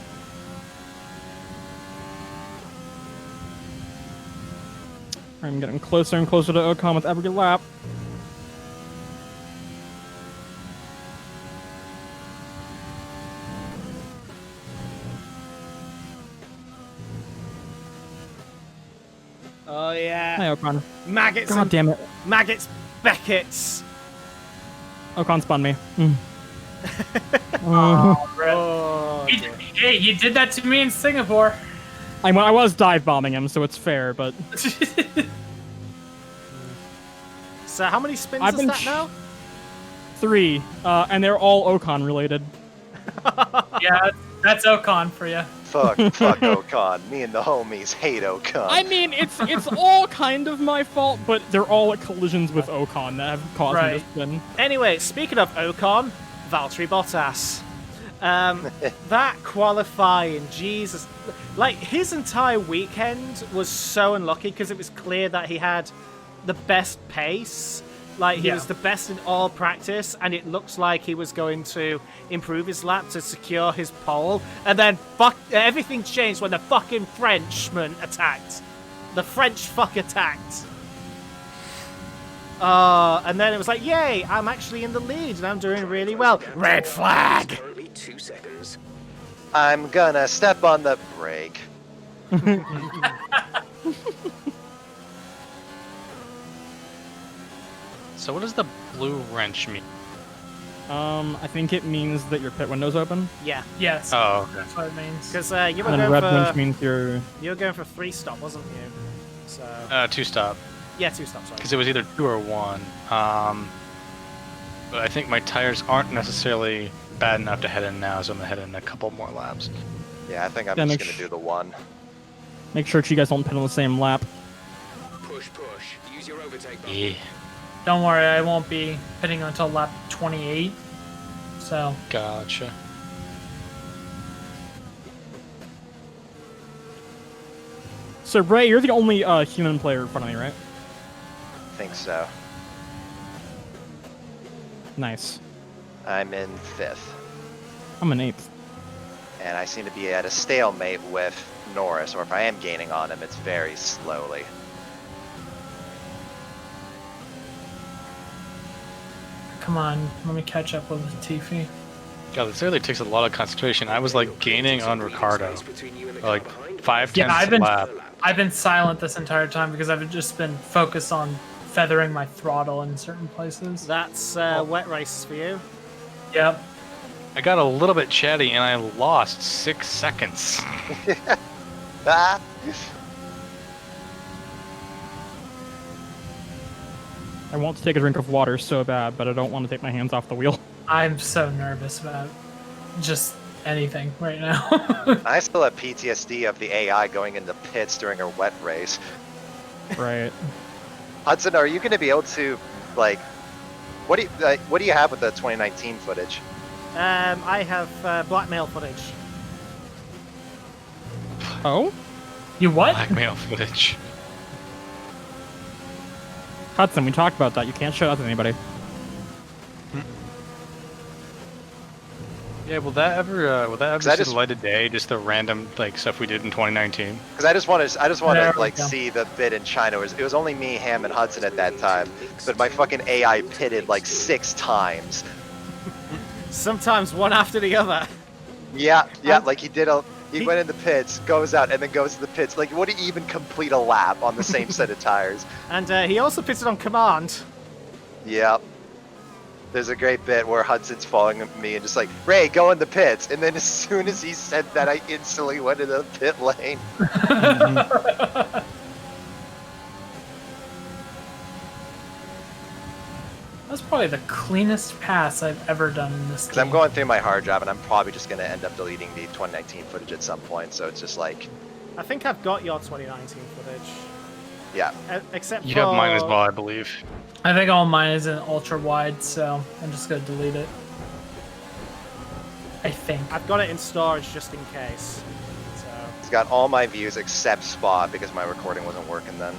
I'm getting closer and closer to Ocon with every lap. Oh yeah. Hey, Ocon. Maggots God and damn it. maggots, Beckett's. Ocon spun me. Mm. Oh, Brett. Oh, dear. Hey, you did that to me in Singapore. I was dive bombing him, so it's fair, but So how many spins I've is been that now? 3, and they're all Ocon related. Yeah, that's Ocon for you. fuck Ocon. Me and the homies hate Ocon. I mean, it's all kind of my fault, but they're all collisions with Ocon that have caused me Right. to spin. Anyway, speaking of Ocon, Valtteri Bottas. That qualifying, Jesus. Like, his entire weekend was so unlucky because it was clear that he had the best pace. Like, he Yeah. was the best in all practice, and it looks like he was going to improve his lap to secure his pole. And then everything changed when the fucking Frenchman attacked. The French fuck attacked. And then it was like, yay, I'm actually in the lead and I'm doing really well. Red flag! Currently 2 seconds. I'm gonna step on the brake. So what does the blue wrench mean? I think it means that your pit window's open. Yeah, Yes. Oh, okay. That's what it means. because you were And going red for winch means you're... you were going for 3-stop, wasn't you? So 2-stop. yeah, 2-stop. Sorry. Because it was either 2 or 1. But I think my tires aren't necessarily bad enough to head in now, so I'm gonna head in a couple more laps. Yeah, I think I'm Yeah, just make gonna do the 1. Make sure you guys don't pit on the same lap. Push. Use your overtake button. Yeah, Don't worry, I won't be pitting until lap 28. So gotcha. So, Ray, you're the only human player in front of me, right? I think so. Nice. I'm in 5th. I'm an 8th. And I seem to be at a stalemate with Norris, or if I am gaining on him, it's very slowly. come on, let me catch up with Latifi. God, this really takes a lot of concentration. I was like gaining on Ricardo, like 5/10 Yeah, lap. I've been silent this entire time because I've just been focused on feathering my throttle in certain places. That's wet races for you. Yep. I got a little bit chatty and I lost 6 seconds. Ah! I want to take a drink of water so bad, but I don't want to take my hands off the wheel. I'm so nervous about just anything right now. I still have PTSD of the AI going into pits during a wet race. Right. Hudson, are you going to be able to, like, what do you have with the 2019 footage? I have blackmail footage. Oh? You what? Blackmail footage. Hudson, we talked about that. You can't show that to anybody. Yeah, will that ever see just- the light of day? Just the random like stuff we did in 2019. Because I just want There to we like go. see the bit in China. It was only me, Ham, and Hudson at that time, but my fucking AI pitted like 6 times. Sometimes one after the other. Yeah, like he did he went in the pits, goes out, and then goes to the pits. Like, would he even complete a lap on the same set of tires? And he also pitted on command. Yep. There's a great bit where Hudson's following me and just like, Ray, go in the pits. And then as soon as he said that, I instantly went into the pit lane. That's probably the cleanest pass I've ever done in this Because game. I'm going through my hard drive, and I'm probably just going to end up deleting the 2019 footage at some point. So it's just like, I think I've got your 2019 footage. yeah. Except You for... have mine as well, I believe. I think all mine is in ultra wide, so I'm just gonna delete it. I think. I've got it in storage just in case. So It's got all my views except Spot because my recording wasn't working then.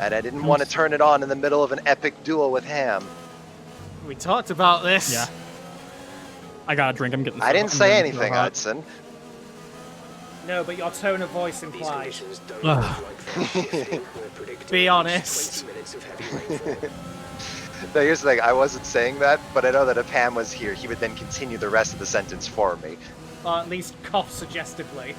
And I didn't want to turn it on in the middle of an epic duel with Ham. we talked about this. Yeah. I got a drink. I'm getting. I didn't I'm say getting anything, so hot. Hudson. No, but your tone of voice These implies. conditions don't Ugh. look like they're shifting. We're predicting Be at honest. least 20 minutes of heavy rainfall. No, here's the thing. I wasn't saying that, but I know that if Ham was here, he would then continue the rest of the sentence for me. Or at least cough suggestively.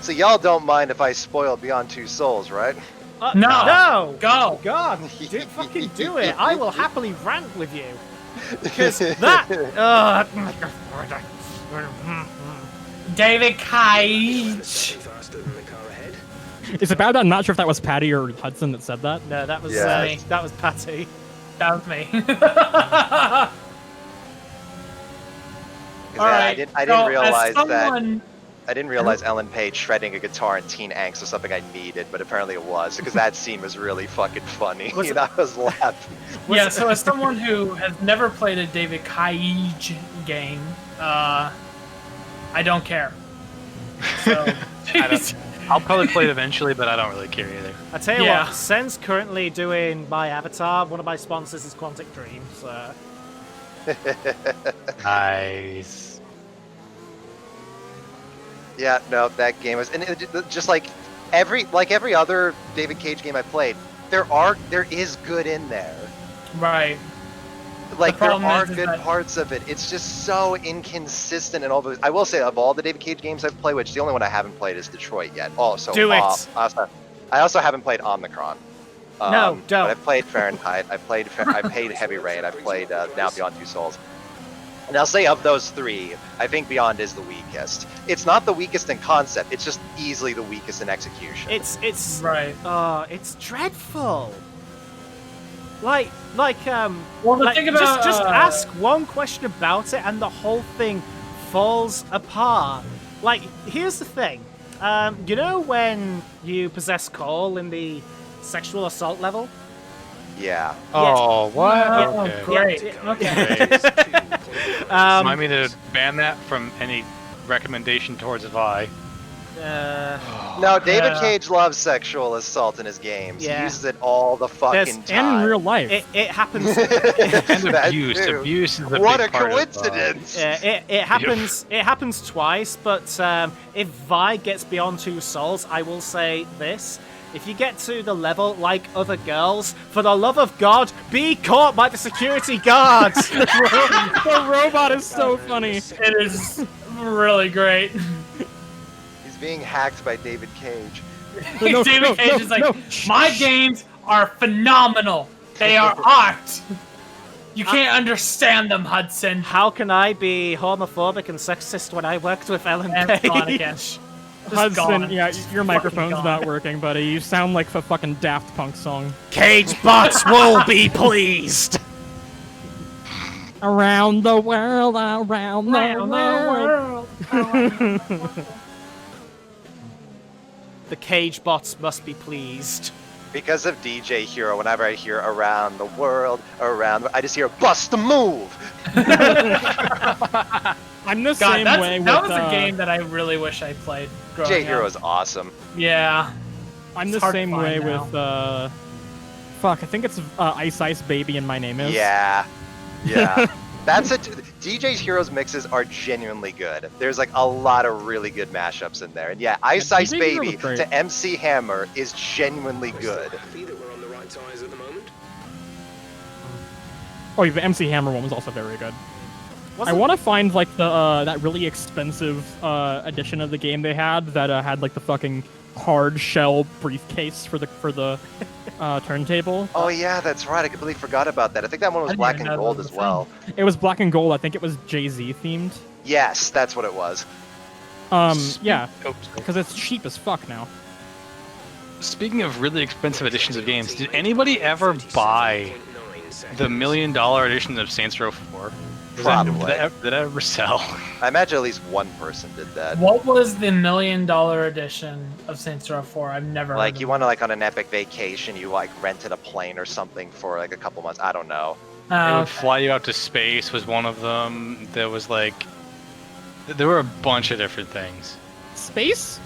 So y'all don't mind if I spoil Beyond Two Souls, right? No. No! Go! God, fucking do it. I will happily rant with you. Because that... David Cage! Faster than the car ahead. Is it bad that I'm not sure if that was Patty or Hudson that said that? No, that was Yeah. that was Patty. That was me. 'Cause I didn't realize that. I didn't realize Uh-huh. Ellen Page shredding a guitar in Teen Angst was something I needed, but apparently it was because that scene was really fucking funny. Was You it- know, I was laughing. Yeah, so as someone who has never played a David Cage game, I don't care. So, I'll probably play it eventually, but I don't really care either. I tell you Yeah. what, Sen's currently doing my avatar. One of my sponsors is Quantic Dream, so... Nice. Yeah, no, that game was, and just like every other David Cage game I played, there is good in there. right. like there problem are is good that- parts of it. It's just so inconsistent and all those. I will say, of all the David Cage games I've played, which the only one I haven't played is Detroit yet. Also, Do it. I also haven't played Omicron. No, don't. But I've played Fahrenheit. I played Heavy Rain. I've played Now Beyond Two Souls. And I'll say of those three, I think Beyond is the weakest. It's not the weakest in concept. It's just easily the weakest in execution. It's Right. it's dreadful. Well, the Like, thing about just ask one question about it, and the whole thing falls apart. Like, here's the thing. You know when you possess Cole in the sexual assault level? Yeah. Oh, what? Oh, Okay. great. Yeah, Okay. Remind me to ban that from any recommendation towards Vi. No, David Yeah. Cage loves sexual assault in his games. Yeah. He uses it all the fucking There's- time. And in real life. It happens. And That abuse. too. Abuse is a What big a part coincidence! It happens. It happens twice. But if Vi gets beyond 2 souls, I will say this: if you get to the level like other girls, for the love of God, be caught by the security guards. The robot is so funny. It is really great. He's being hacked by David Cage. No, David no, Cage no, is like, no. my games are phenomenal. They are art. You can't understand them, Hudson. How can I be homophobic and sexist when I worked with Ellen And gone Page? again. Just Hudson, gone. yeah, Just your fucking microphone's gone. not working, buddy. You sound like a fucking Daft Punk song. Cage bots will be pleased. Around the world, around the Around world. the world. The cage bots must be pleased. Because of DJ Hero, whenever I hear around the world, I just hear bust a move. I'm the God, same way that with was a game that I really wish I played growing DJ up. Hero is awesome. Yeah. I'm It's the hard to same find way now. with fuck, I think it's Ice Ice Baby and My Name Is. Yeah. Yeah. That's it. DJ's Heroes mixes are genuinely good. There's like a lot of really good mashups in there. And yeah, Ice Ice DJ Hero Baby was great. to MC Hammer is genuinely good. Happy that we're on the right tires at the moment? Oh, the MC Hammer one was also very good. I Wasn't- want to find like the that really expensive edition of the game they had that had like the fucking hard shell briefcase for the turntable. Oh yeah, that's right. I completely forgot about that. I think that one I was didn't black even and know gold that as was a well. It was black and gold. I think it was Jay-Z themed. Yes, that's what it was. Yeah, Oops. because it's cheap as fuck now. Speaking of really expensive editions of games, did anybody ever buy the $1 million edition of Saints Row 4? Probably. Did that ever sell? I imagine at least one person did that. What was the $1 million edition of Saints Row 4? I've never heard Like of you it. want to like on an epic vacation, you like rented a plane or something for like a couple months. I don't know. It Oh, would fly you out to space was one of them. There was like, there were a bunch of different things. Space?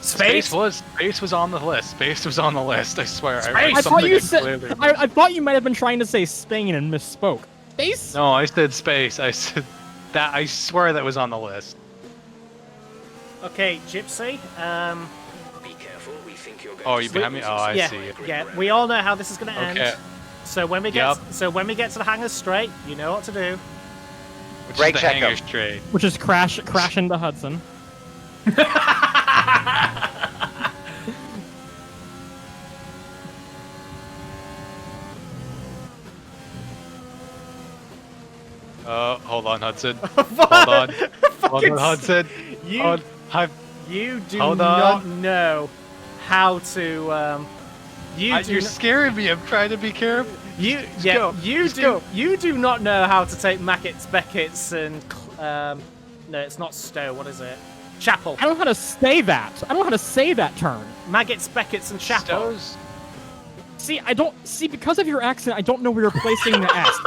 Space? Space was on the list. Space was on the list. I swear. Space? I thought something you I said. clearly- I thought you might have been trying to say Spain and misspoke. Space? No, I said space. I said that. I swear that was on the list. Okay, Gypsy. Be careful, we think you're going Oh, to you stay behind me? with Oh, us. I yeah, see. yeah. We all know how this is going to end. Okay. So when we get Yep. to the hangers straight, you know what to do. Which Break is the check 'em. hangar's trade. Which is crash into Hudson. Hold on, Hudson. What? Hold on. Hold Fucking on, Hudson. You Hold. Hi. you do Hold not on. know how to You're scaring me. I'm trying to be careful. you Just yeah go. you Just do go. you do not know how to take Mackett's, Beckett's and no, it's not Stowe. What is it? Chapel. I don't know how to say that. I don't know how to say that term. Maggots, Beckett's, and Chapel. Stowe's. See, I don't see because of your accent. I don't know where you're placing the S.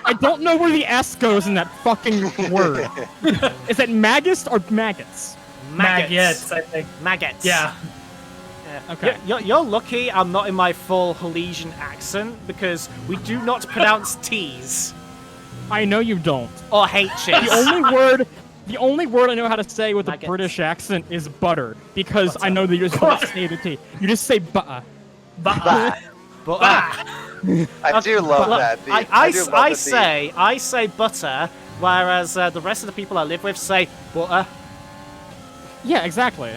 I don't know where the S goes in that fucking word. Is it maggots or maggots? Maggots, I think. Maggots. Yeah. Yeah. Okay. You're lucky I'm not in my full Halesian accent because we do not pronounce T's I know you don't. or H's. The only word I know how to say with Maggots. a British accent is butter because I know that you just don't say the T. You just say butter. Bah. But, Bah. I do love Look, that. I say butter, whereas the rest of the people I live with say butter. Yeah, exactly.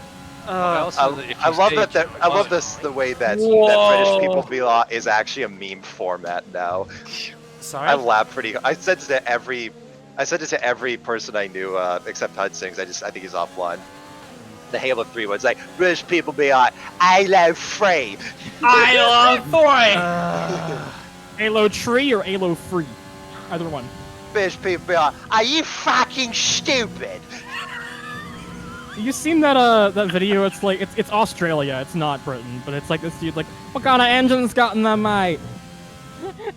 I love that. I love the way that British people be is actually a meme format now. Sorry. I laugh pretty. I said it to every person I knew except Hudson. I think he's offline. The Halo 3 was like British people be like, I love free. I love Halo tree or Halo free? Either one. British people be like, are you fucking stupid? You seen that that video? It's like it's Australia, it's not Britain, but it's like this dude like, what kind of engine's got in them, mate?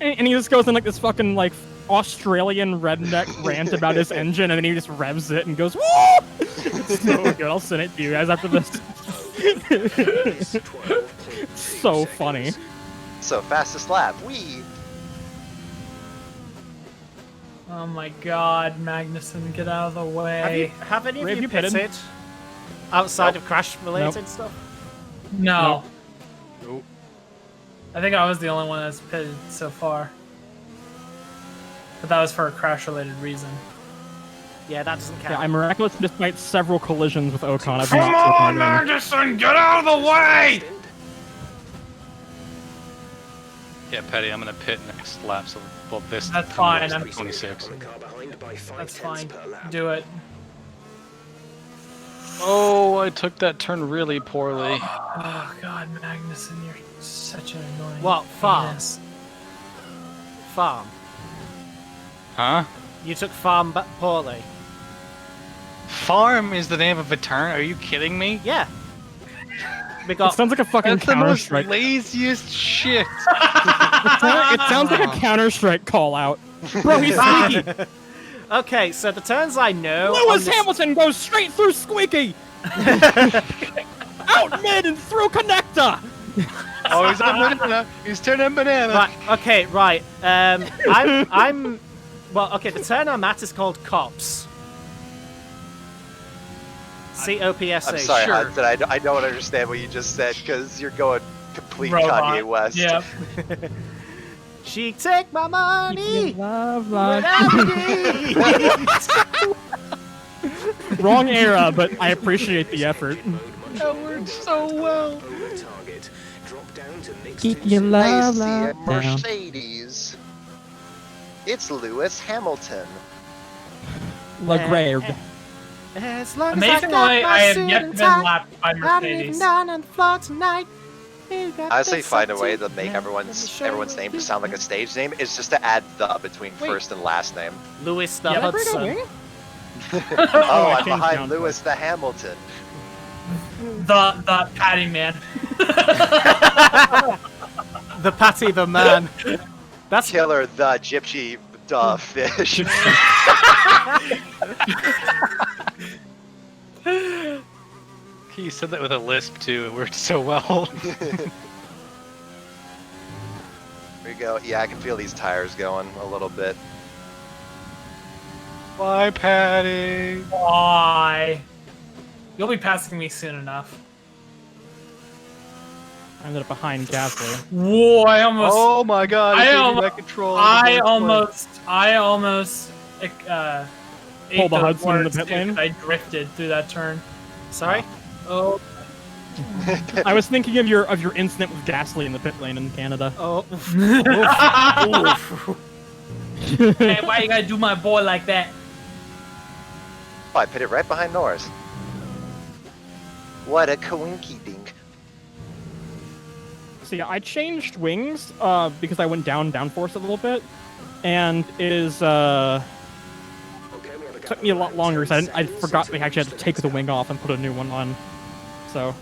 And he just goes in like this fucking like Australian redneck rant about his engine, and then he just revs it and goes, woo! It's so good. I'll send it to you guys after this. So funny. So fastest lap, wee. Oh my god, Magnuson, get out of the way. Have any of Ray, you you pitted? pitted outside of crash-related stuff? No. Nope. I think I was the only one that's pitted so far. But that was for a crash-related reason. Yeah, that doesn't count. Yeah, I'm miraculous despite several collisions with Ocon. Come on, Magnuson, get out of the way! Yeah, Petty, I'm gonna pit next lap, so well, this. That's fine. I'm 26. On the car behind by 5 That's tenths fine. per lap. Do it. Oh, I took that turn really poorly. Oh god, Magnuson, you're such an annoying. What? Farm? penis. Farm. Huh? You took farm poorly. Farm is the name of a turn? Are you kidding me? Yeah. We It got. sounds like a fucking That's the most Counter-Strike. laziest shit. It sounds like a Counter-Strike call out. Bro, he's squeaky. Okay, so the turns I know. on Lewis this- Hamilton goes straight through Squeaky. Out mid and through connector. Oh, he's on banana. He's turning banana. Right. Okay. Right. I'm. Well, okay. The turn I'm at is called Cops. COPSA. I'm sorry, Sure. Hudson. I don't understand what you just said because you're going complete Robot. Kanye West. Yep. She take my money. Love, without me. Wrong era, but I appreciate the effort. That worked so well. Target. Drop down to mixed Keep tension. your I love see a locked down. Mercedes. It's Lewis Hamilton. LaGrave. As long Amazingly, I have yet been lapped by Mercedes. down on the floor tonight. Honestly, find a way to make everyone's name to sound like a stage name. It's just to add the between first and last name. Lewis the Yeah, Hudson. Oh, I'm changed behind down. Lewis the Hamilton. The Patty man. The Patty the man. That's Killer the Gypsy the fish. He said that with a lisp too. It worked so well. Here we go. Yeah, I can feel these tires going a little bit. Bye, Patty. Why? You'll be passing me soon enough. I ended up behind Gasly. Whoa! I almost. Oh my god, I he gave me almo- that control. I almost. Pulled the ate Hudson in the words, pit too, lane? 'cause I drifted through that turn. sorry. Oh. I was thinking of your incident with Gasly in the pit lane in Canada. Oh. Hey, why you gotta do my boy like that? Oh, I put it right behind Norris. What a coinky dink. So yeah, I changed wings because I went downforce a little bit, and it is took me a lot longer because I forgot they actually had to take the wing off and put a new one on. So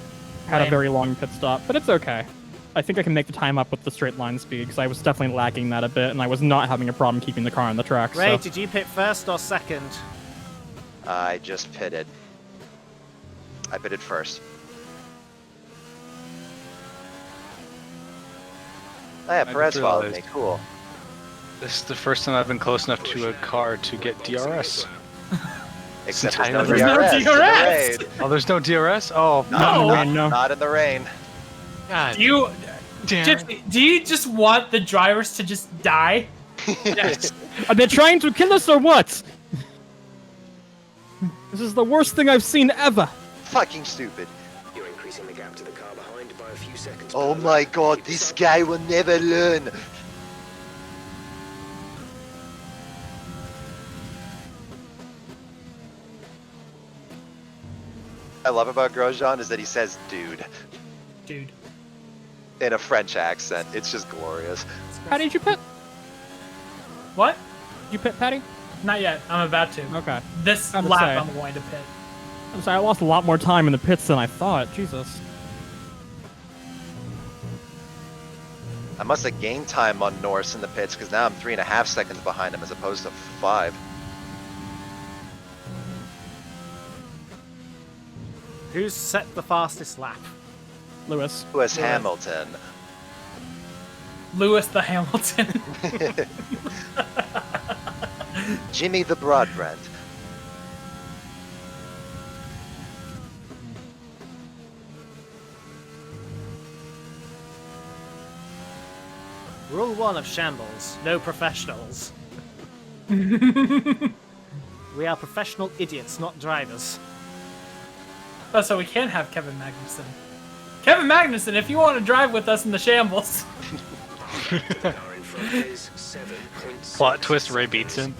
I had a Lame. very long pit stop, but it's okay. I think I can make the time up with the straight line speed because I was definitely lacking that a bit, and I was not having a problem keeping the car on the track. Ray, So. did you pit first or second? I just pitted. I pitted first. Oh yeah, just Perez followed me. realized. Cool. This is the first time I've been close enough to a car to get DRS. Except entire- there's There's no no DRS. in the DRS. rain. Oh, the's no DRS? Oh, Not in the rain, no. Not in the rain. God. Do you Gypsy, do you just want the drivers to just die? Yes. Are they trying to kill us or what? This is the worst thing I've seen ever. Fucking stupid. You're increasing the gap to the car behind by a few seconds. Oh per my lap. god, Keep this it up. guy will never learn. I love about Grosjean is that he says dude Dude. in a French accent. It's just glorious. Patty, did you pit? What? Did you pit, Patty? Not yet. I'm about to. Okay. This I would lap, say. I'm going to pit. I'm sorry, I lost a lot more time in the pits than I thought. Jesus. I must have gained time on Norris in the pits because now I'm 3.5 seconds behind him as opposed to 5. Who's set the fastest lap? Lewis. Lewis Hamilton. Lewis the Hamilton. Jimmy the Broadbent. Rule 1 of Shambles: no professionals. We are professional idiots, not drivers. Oh, so we can have Kevin Magnussen. Kevin Magnussen, if you want to drive with us in the Shambles. The car in front is 7.6. Plot twist: Ray beats him.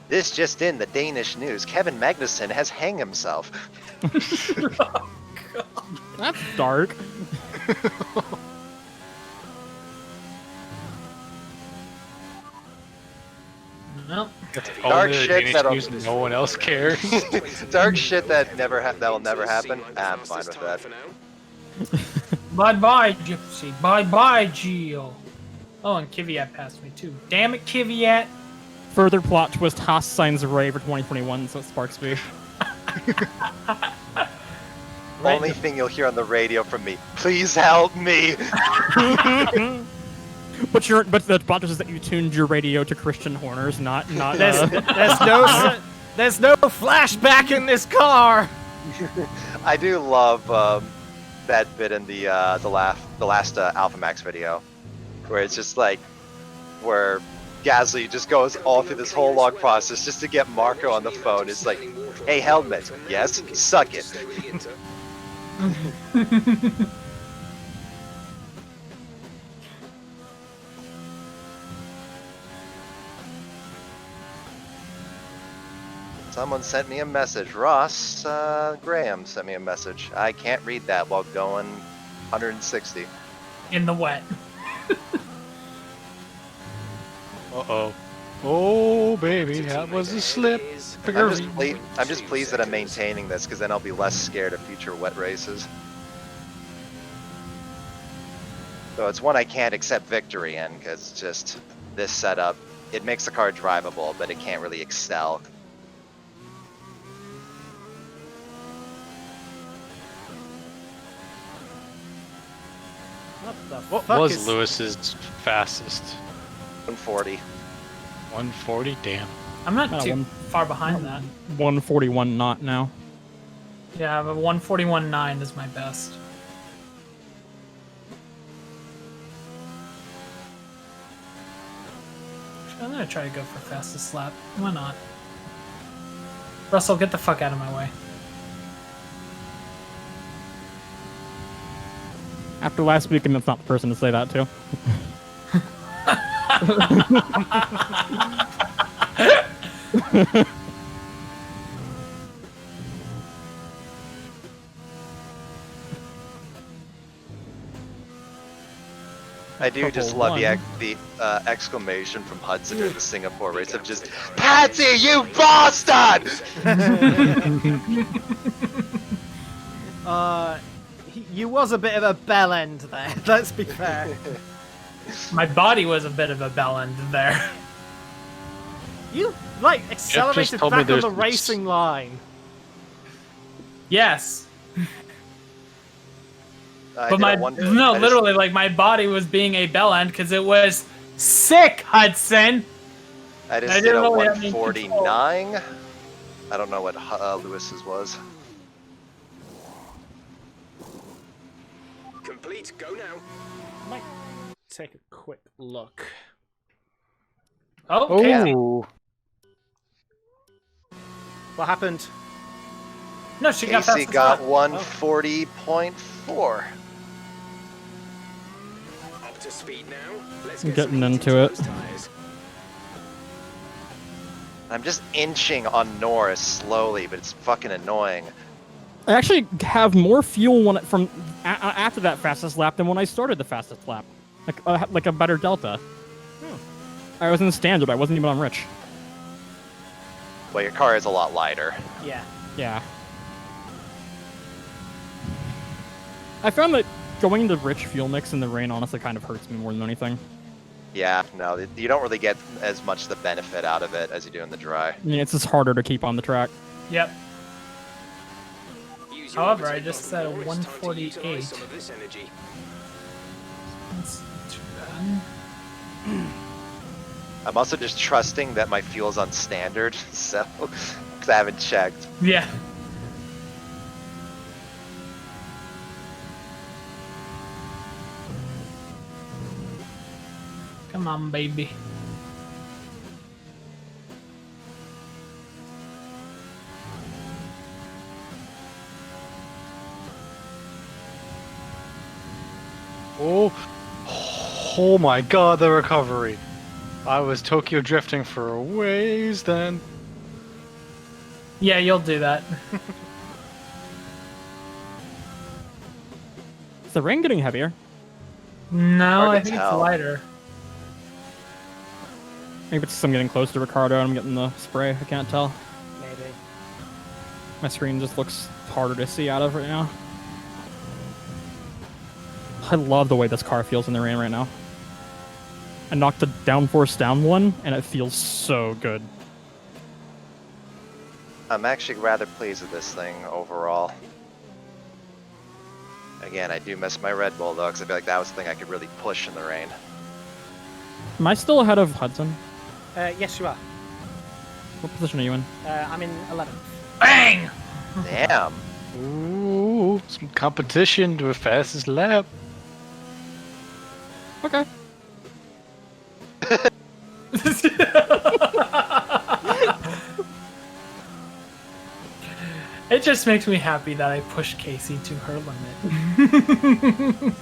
This just in, the Danish news. Kevin Magnussen has hanged himself. That's dark. No. Dark Only the shit Danish that'll- news, no one else cares. Dark shit that will never happen. I'm fine with that. Bye-bye, Gypsy. Bye-bye, Gio. Oh, and Kvyat passed me, too. Damn it, Kvyat. Further plot twist: Haas signs Ray for 2021, so it sparks me. Only thing you'll hear on the radio from me: please help me. But the plot twist is that you tuned your radio to Christian Horner's, not. There's no flashback in this car. I do love that bit in the last Alpha Max video, where it's just like where Gasly just goes all through this whole long process just to get Marco on the phone. It's like, hey, helmet, yes, suck it. Someone sent me a message. Ross Graham sent me a message. I can't read that while going 160. In the wet. Uh-oh. Oh, baby, that was a slip. I'm just pleased that I'm maintaining this, because then I'll be less scared of future wet races. So it's one I can't accept victory in, because just this setup, it makes the car drivable, but it can't really excel. What the What fuck was is... Lewis's fastest? 140. 140? Damn. I'm not Oh, too one- far behind that. 141 knot now. Yeah, but 141.9 is my best. I'm gonna try to go for fastest lap. Why not? Russell, get the fuck out of my way. After last week, and that's not the person to say that to. I do just Couple love one. the exclamation from Hudson during the Singapore race of just, Patsy, you bastard! You was a bit of a bell end there, let's be fair. My body was a bit of a bell end there. You, like, accelerated told me back on there's- the racing line. Yes. I But did my a one- I no, just- literally, like my body was being a bell end because it was sick, Hudson. I just I did didn't a really have any 149. I don't know what Lewis's was. Complete. Go now. Might take a quick look. Oh, Casey. Oh, What happened? No, she got Casey past the got spot. 140.4. Up to speed now. Let's I'm get some getting heat into it. those tires. I'm just inching on Norris slowly, but it's fucking annoying. I actually have more fuel when from after that fastest lap than when I started the fastest lap. Like a better delta. I was in standard. I wasn't even on rich. Well, your car is a lot lighter. Yeah. Yeah. I found that going the rich fuel mix in the rain honestly kind of hurts me more than anything. Yeah, no, you don't really get as much the benefit out of it as you do in the dry. I mean, it's just harder to keep on the track. Yep. Use your However, I overtake just button, said Norris. Time to 148. utilize some of this energy. That's not too bad. I'm also just trusting that my fuel's on standard, so because I haven't checked. Yeah. Come on, baby. oh my God, the recovery. I was Tokyo drifting for a ways then. Yeah, you'll do that. Is the rain getting heavier? No, Hard to I think it's tell. lighter. Maybe it's just I'm getting close to Ricardo and I'm getting the spray. I can't tell. Maybe. My screen just looks harder to see out of right now. I love the way this car feels in the rain right now. I knocked the downforce down one, and it feels so good. I'm actually rather pleased with this thing overall. Again, I do miss my Red Bull though, because I feel like that was the thing I could really push in the rain. Am I still ahead of Hudson? Yes, you are. What position are you in? I'm in 11th. Bang! Damn. Ooh, some competition to a fastest lap. Okay. It just makes me happy that I pushed Casey to her limit.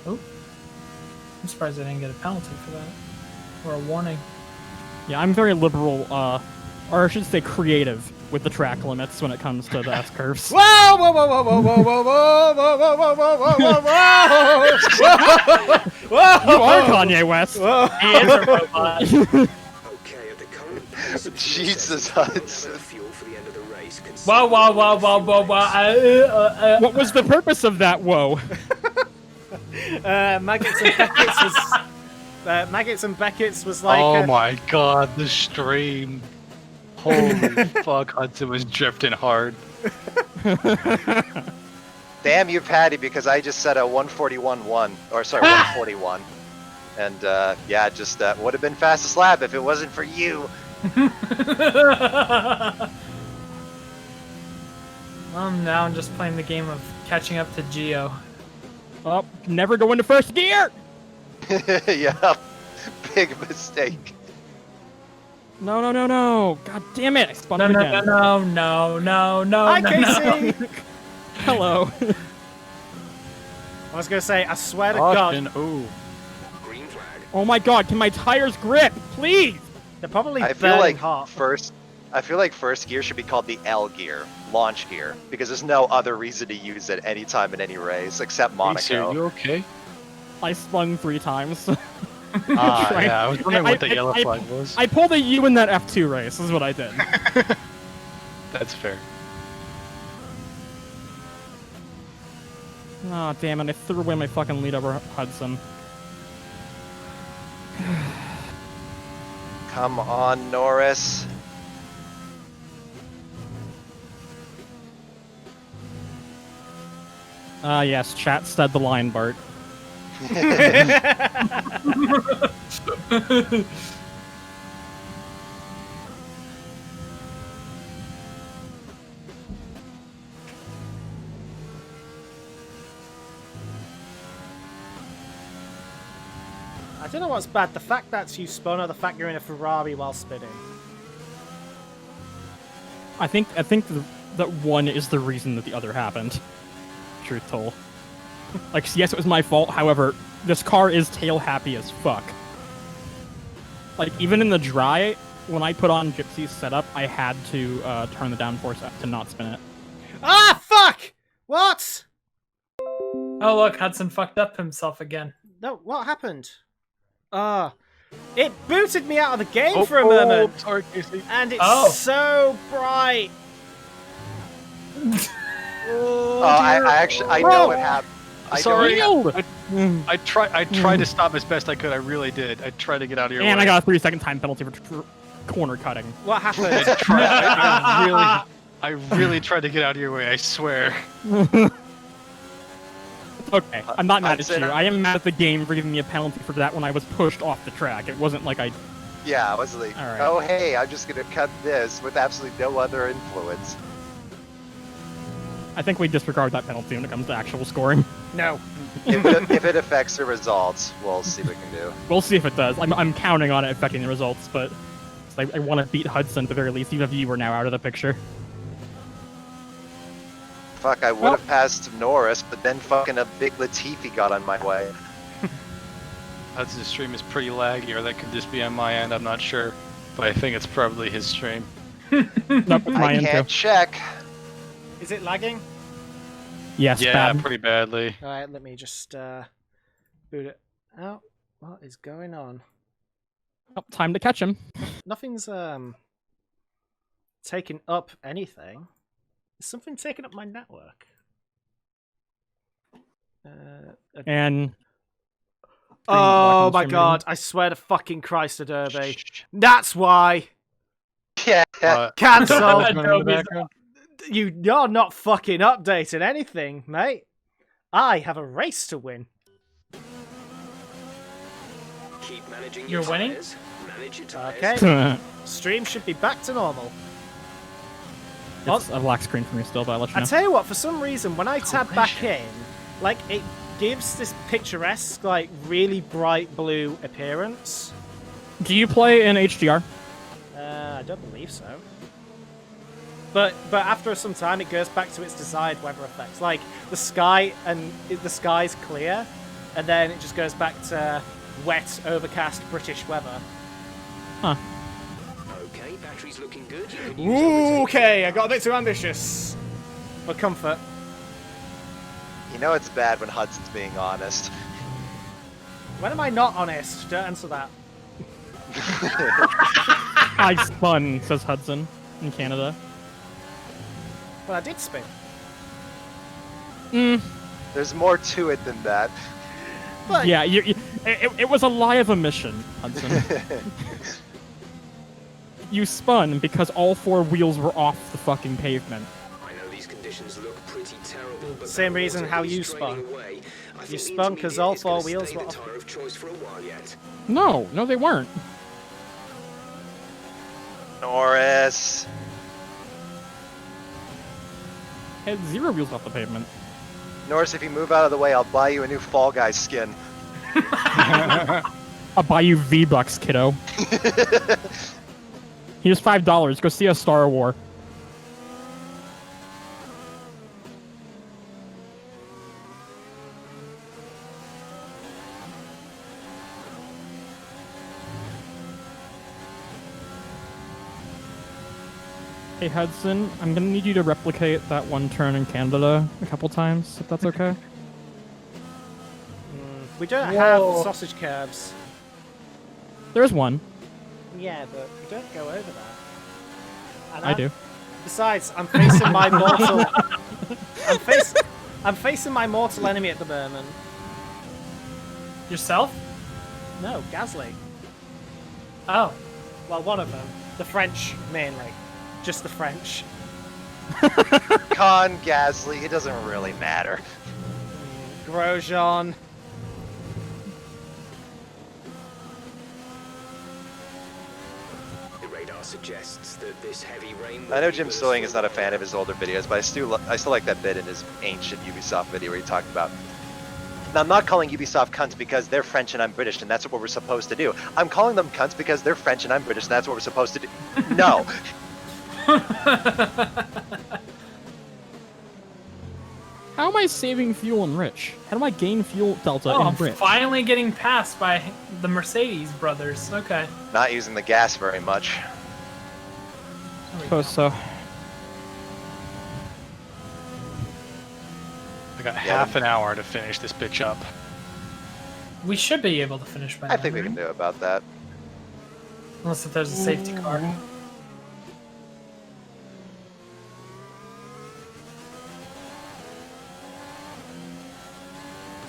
Oh. I'm surprised I didn't get a penalty for that. Or a warning. Yeah, I'm very liberal, or I should say creative, with the track limits when it comes to the S curves. Whoa, whoa, whoa, whoa, whoa, whoa, whoa, whoa, whoa, whoa, whoa, whoa, whoa, whoa, whoa, You are Kanye West. whoa. He is a robot. Okay, at the current pace of fuel Jesus, settings, Hudson. amount of fuel for the end of the race can Whoa, whoa, whoa, whoa, whoa, whoa. What was the purpose of that? Whoa. Maggots and Beckett's was... Maggots and Beckett's was like... Oh my God, the stream. Holy fuck, Hudson was drifting hard. Damn you, Patty, because I just said a 141.1, or sorry, 141. And yeah, just would have been fastest lap if it wasn't for you. Well, now I'm just playing the game of catching up to Geo. Oh, never go into first gear! Yeah, big mistake. No, no, no, no. God damn it. I spun No, it no, again. no, no, no, no, Hi, no, Casey! no. Hello. I was gonna say, I swear to God, Caution, ooh. green flag. Oh my god, can my tires grip? Please! they're probably I feel burning like hot. first gear should be called the L gear, launch gear, because there's no other reason to use it anytime in any race except Casey, are Monaco. you okay? I spun 3 times. Ah, Right. yeah, I was wondering what the I- yellow I- flag was. I pulled a U in that F2 race, is what I did. That's fair. Oh, damn it, I threw away my fucking lead over Hudson. Come on, Norris. Ah, yes, chat said the line, Bart. I don't know what's bad, the fact that you spun or the fact you're in a Ferrari while spinning. I think that one is the reason that the other happened. Truth told. Like, yes, it was my fault. However, this car is tail happy as fuck. Like, even in the dry, when I put on Gypsy's setup, I had to turn the downforce up to not spin it. Ah, fuck! What? Oh, look, Hudson fucked up himself again. No, what happened? It booted me out of the game for a moment. Sorry, Casey. And it's so bright. I know what happened. Sorry. I tried to stop as best I could. I really did. I tried to get out of your way. And I got a 3-second time penalty for corner cutting. What happened? I really tried to get out of your way. I swear. Okay, I'm not mad at you. I am mad at the game for giving me a penalty for that when I was pushed off the track. It wasn't like I... Yeah, I was like, Alright. oh hey, I'm just gonna cut this with absolutely no other influence. I think we disregard that penalty when it comes to actual scoring. No. If it affects the results, we'll see what we can do. We'll see if it does. I'm counting on it affecting the results, but I want to beat Hudson at the very least, even if you were now out of the picture. Fuck, I would have passed Norris, but then fucking a big Latifi got on my way. Hudson's stream is pretty laggy, or that could just be on my end. I'm not sure, but I think it's probably his stream. Nope, it's my I end can't too. check. Is it lagging? Yes, Yeah, bad. pretty badly. Alright, let me just boot it out. What is going on? Oh, time to catch him. Nothing's taken up anything. Is something taking up my network? And... Oh my god, I swear to fucking Christ, Adobe. That's why! Yeah. Cancel! Adobe's- You're not fucking updating anything, mate. I have a race to win. Keep managing You're your winning? tires. Manage your tires. Okay, stream should be back to normal. it's a black screen for me still, but I'll let you I know. tell you what, for some reason, when I tab back in, like, it gives this picturesque, like, really bright blue appearance. Do you play in HDR? I don't believe so. But after some time, it goes back to its desired weather effects. Like, the sky, and the sky's clear, and then it just goes back to wet, overcast British weather. Huh. Okay, battery's looking good. You can use overtake. Okay, I got a bit too ambitious. For comfort. You know it's bad when Hudson's being honest. When am I not honest? Don't answer that. I spun, says Hudson in Canada. Well, I did spin. There's more to it than that. But Yeah, it was a lie of omission, Hudson. You spun because all 4 wheels were off the fucking pavement. I know these conditions look pretty terrible, but Same that reason water how is you draining spun. away. I You think the spun 'cause all intermediate is 4 gonna wheels stay were the off. tire of choice for a while yet. No, they weren't. Norris. It had 0 wheels off the pavement. Norris, if you move out of the way, I'll buy you a new Fall Guy skin. I'll buy you V-Bucks, kiddo. Here's $5. Go see a Star War. Hey Hudson, I'm gonna need you to replicate that one turn in Canada a couple times, if that's okay. we don't Whoa. have sausage curbs. There's one. Yeah, but we don't go over that. And I do. Besides, I'm facing my mortal. I'm facing my mortal enemy at the moment. Yourself? No, Gasly. Oh. Well, one of them. The French, mainly. Just the French. Con Gasly, it doesn't really matter. Grosjean. The radar suggests that this heavy rain. I know Jim Sewing is not a fan of his older videos, but I still like that bit in his ancient Ubisoft video where he talked about I'm not calling Ubisoft cunts because they're French and I'm British and that's what we're supposed to do. I'm calling them cunts because they're French and I'm British and that's what we're supposed to do. No. How am I saving fuel in Rich? How do I gain fuel delta Oh, in I'm Rich? finally getting passed by the Mercedes brothers. Okay. Not using the gas very much. Suppose so. I got half an hour to finish this bitch up. We should be able to finish by now. I think we can do about that. Unless if there's a safety car.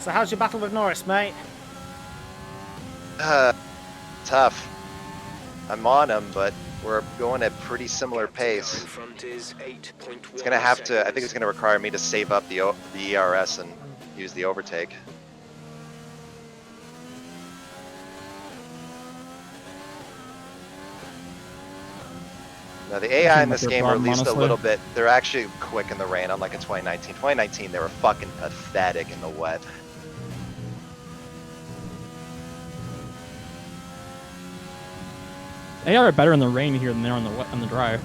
So how's your battle with Norris, mate? Tough. I'm on him, but we're going at pretty similar pace. It's gonna have to. I think it's gonna require me to save up the ERS and use the overtake. Now the AI in this game are at least a little bit. They're actually quick in the rain, unlike in 2019. 2019 they were fucking pathetic in the wet. They are better in the rain here than they are in the wet and the dry.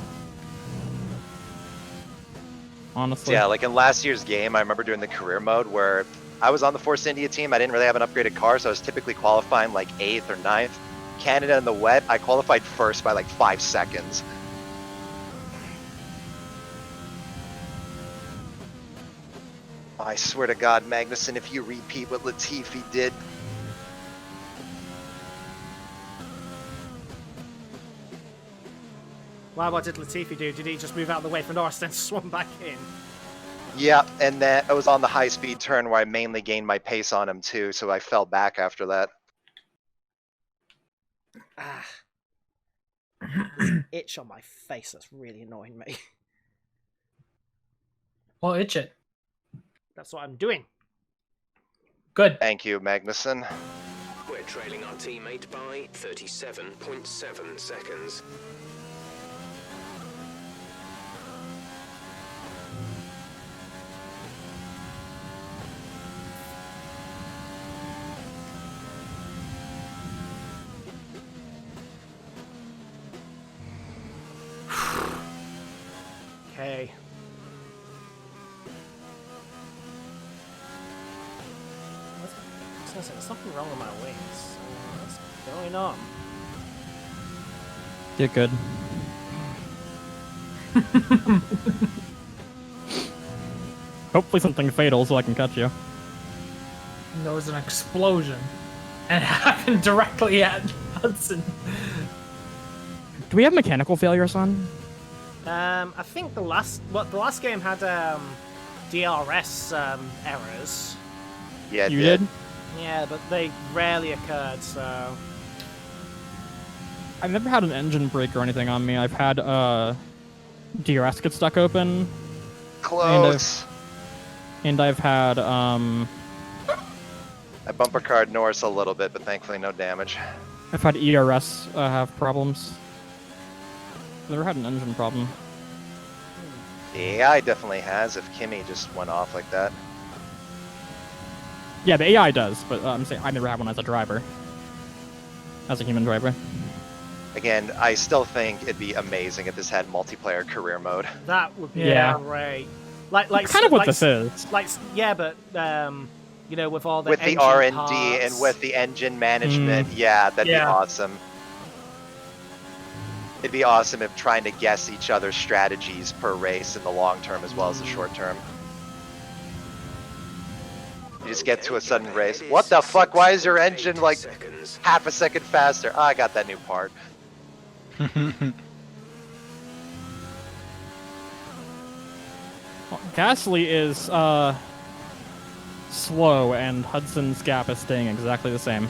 Honestly. Yeah, like in last year's game, I remember doing the career mode where I was on the Force India team. I didn't really have an upgraded car, so I was typically qualifying like 8th or 9th. Canada in the wet, I qualified first by like 5 seconds. I swear to God, Magnussen, if you repeat what Latifi did. Why, what did Latifi do? Did he just move out of the way for Norris then swung back in? Yeah, and then I was on the high-speed turn where I mainly gained my pace on him too, so I fell back after that. Ah. This itch on my face that's really annoying me. Well, itch it. That's what I'm doing. Good. Thank you, Magnussen. We're trailing our teammate by 37.7 seconds. Okay. There's something wrong with my wings. What's going on? Get good. Hopefully something fatal so I can catch you. There was an explosion. And it happened directly at Hudson. Do we have mechanical failures on? I think the last game had DRS errors. Yeah, it You did? Yeah, but they rarely occurred, so... I've never had an engine break or anything on me. I've had DRS get stuck open. Close. And I've had I bumper card Norris a little bit, but thankfully no damage. I've had ERS have problems. Never had an engine problem. The AI definitely has if Kimmy just went off like that. Yeah, the AI does, but I'm saying I never had one as a driver. As a human driver. Again, I still think it'd be amazing if this had multiplayer career mode. That would be Yeah. great. Like Kind of what like, this is. Like, yeah, but you know, with all the With the engine R&D parts. and with the engine management, yeah, that'd be awesome. It'd be awesome if trying to guess each other's strategies per race in the long term as well as the short term. You just get to a sudden race. What the fuck? Why is your engine like half a second faster? Oh, I got that new part. Well, Gasly is slow, and Hudson's gap is staying exactly the same.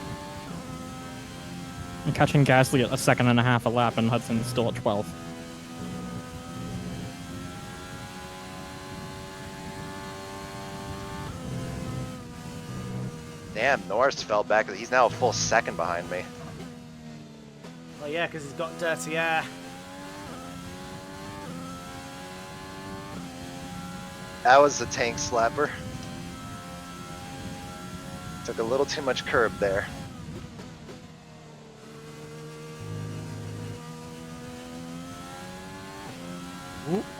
I'm catching Gasly at 1.5 seconds a lap, and Hudson's still at 12th. Damn, Norris fell back. He's now a full second behind me. Well, yeah, because he's got dirty air. That was a tank slapper. Took a little too much curb there.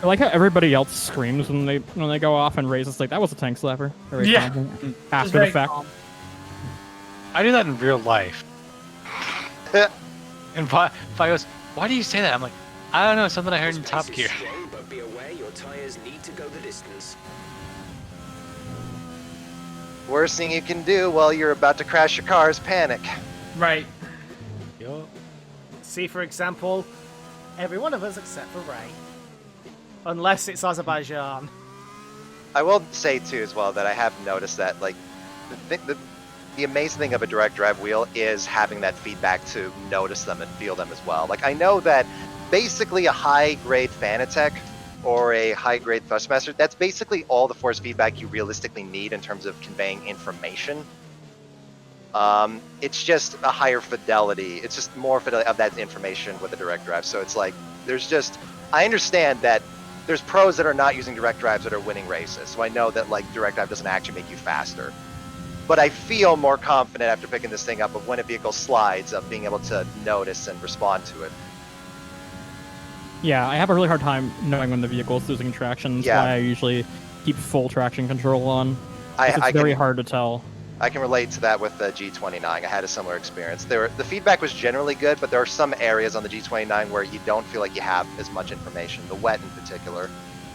I like how everybody else screams when they go off and raise. It's like that was a tank slapper. Very Yeah. confident. It's After very the fact. calm. I do that in real life. And Fi goes, "Why do you say that?" I'm like, "I don't know, something I heard in Top Gear." Strong, but be aware your tires need to go the distance. Worst thing you can do while you're about to crash your car is panic. Right. Yo. See, for example, every one of us except for Ray. Unless it's Azerbaijan. I will say too as well that I have noticed that like the amazing thing of a direct drive wheel is having that feedback to notice them and feel them as well. Like I know that basically a high grade Fanatec or a high grade Thrustmaster, that's basically all the force feedback you realistically need in terms of conveying information. It's just a higher fidelity. It's just more fidelity of that information with a direct drive. So it's like I understand that there's pros that are not using direct drives that are winning races. So I know that like direct drive doesn't actually make you faster. But I feel more confident after picking this thing up of when a vehicle slides of being able to notice and respond to it. Yeah, I have a really hard time knowing when the vehicle is losing traction. That's Yeah. why I usually keep full traction control on. I It's very can- hard to tell. I can relate to that with the G29. I had a similar experience. The feedback was generally good, but there are some areas on the G29 where you don't feel like you have as much information, the wet in particular.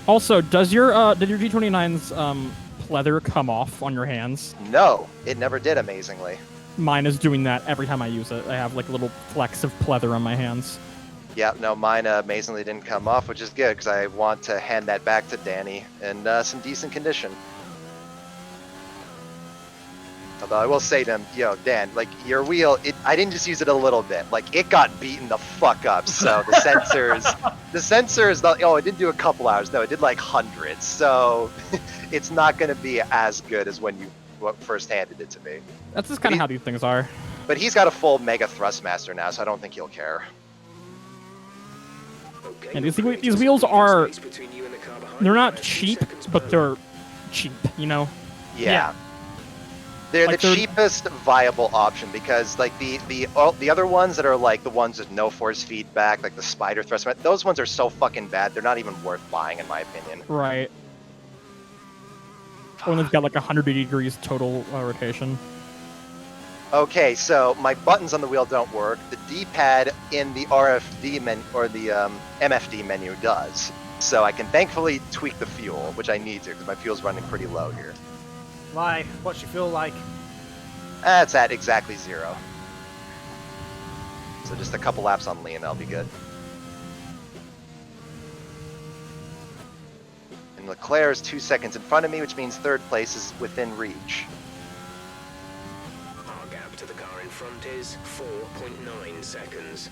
Also, did your G29's pleather come off on your hands? No, it never did, amazingly. Mine is doing that every time I use it. I have like a little flecks of pleather on my hands. Yeah, no, mine amazingly didn't come off, which is good because I want to hand that back to Danny in some decent condition. Although I will say to him, yo, Dan, like your wheel, I didn't just use it a little bit. Like it got beaten the fuck up. So the sensors, it didn't do a couple hours. No, it did like hundreds. So it's not going to be as good as when you first handed it to me. That's just kind of how these things are. But he's got a full Mega Thrustmaster now, so I don't think he'll care. Okay, And these you're wheels are, space between you and the car behind they're by not a few cheap, seconds but per they're cheap, you know? Yeah. They're Like the cheapest viable option because like the other ones that are like the ones with no force feedback, like the Spider Thrustmaster, those ones are so fucking bad. They're not even worth buying in my opinion. Right. When they've got like 180 degrees total rotation. Okay, so my buttons on the wheel don't work. The D-pad in the RFD menu or the MFD menu does. So I can thankfully tweak the fuel, which I need to because my fuel's running pretty low here. Why? What's your feel like? It's at exactly 0. So just a couple laps on lean, that'll be good. And Leclerc is 2 seconds in front of me, which means third place is within reach. Our gap to the car in front is 4.9 seconds.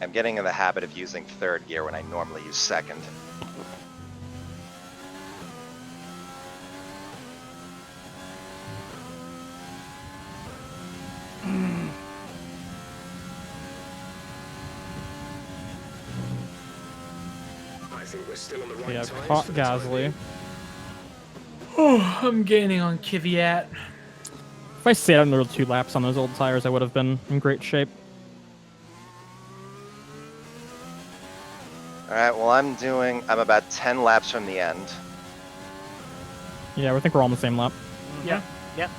I'm getting in the habit of using third gear when I normally use second. I think we're still on the right Yeah, tires caught for the time Gasly. being. Oh, I'm gaining on Kvyat. If I stayed on the 2 laps on those old tires, I would have been in great shape. Alright, well I'm about 10 laps from the end. Yeah, I think we're all on the same lap. Yeah. Yep.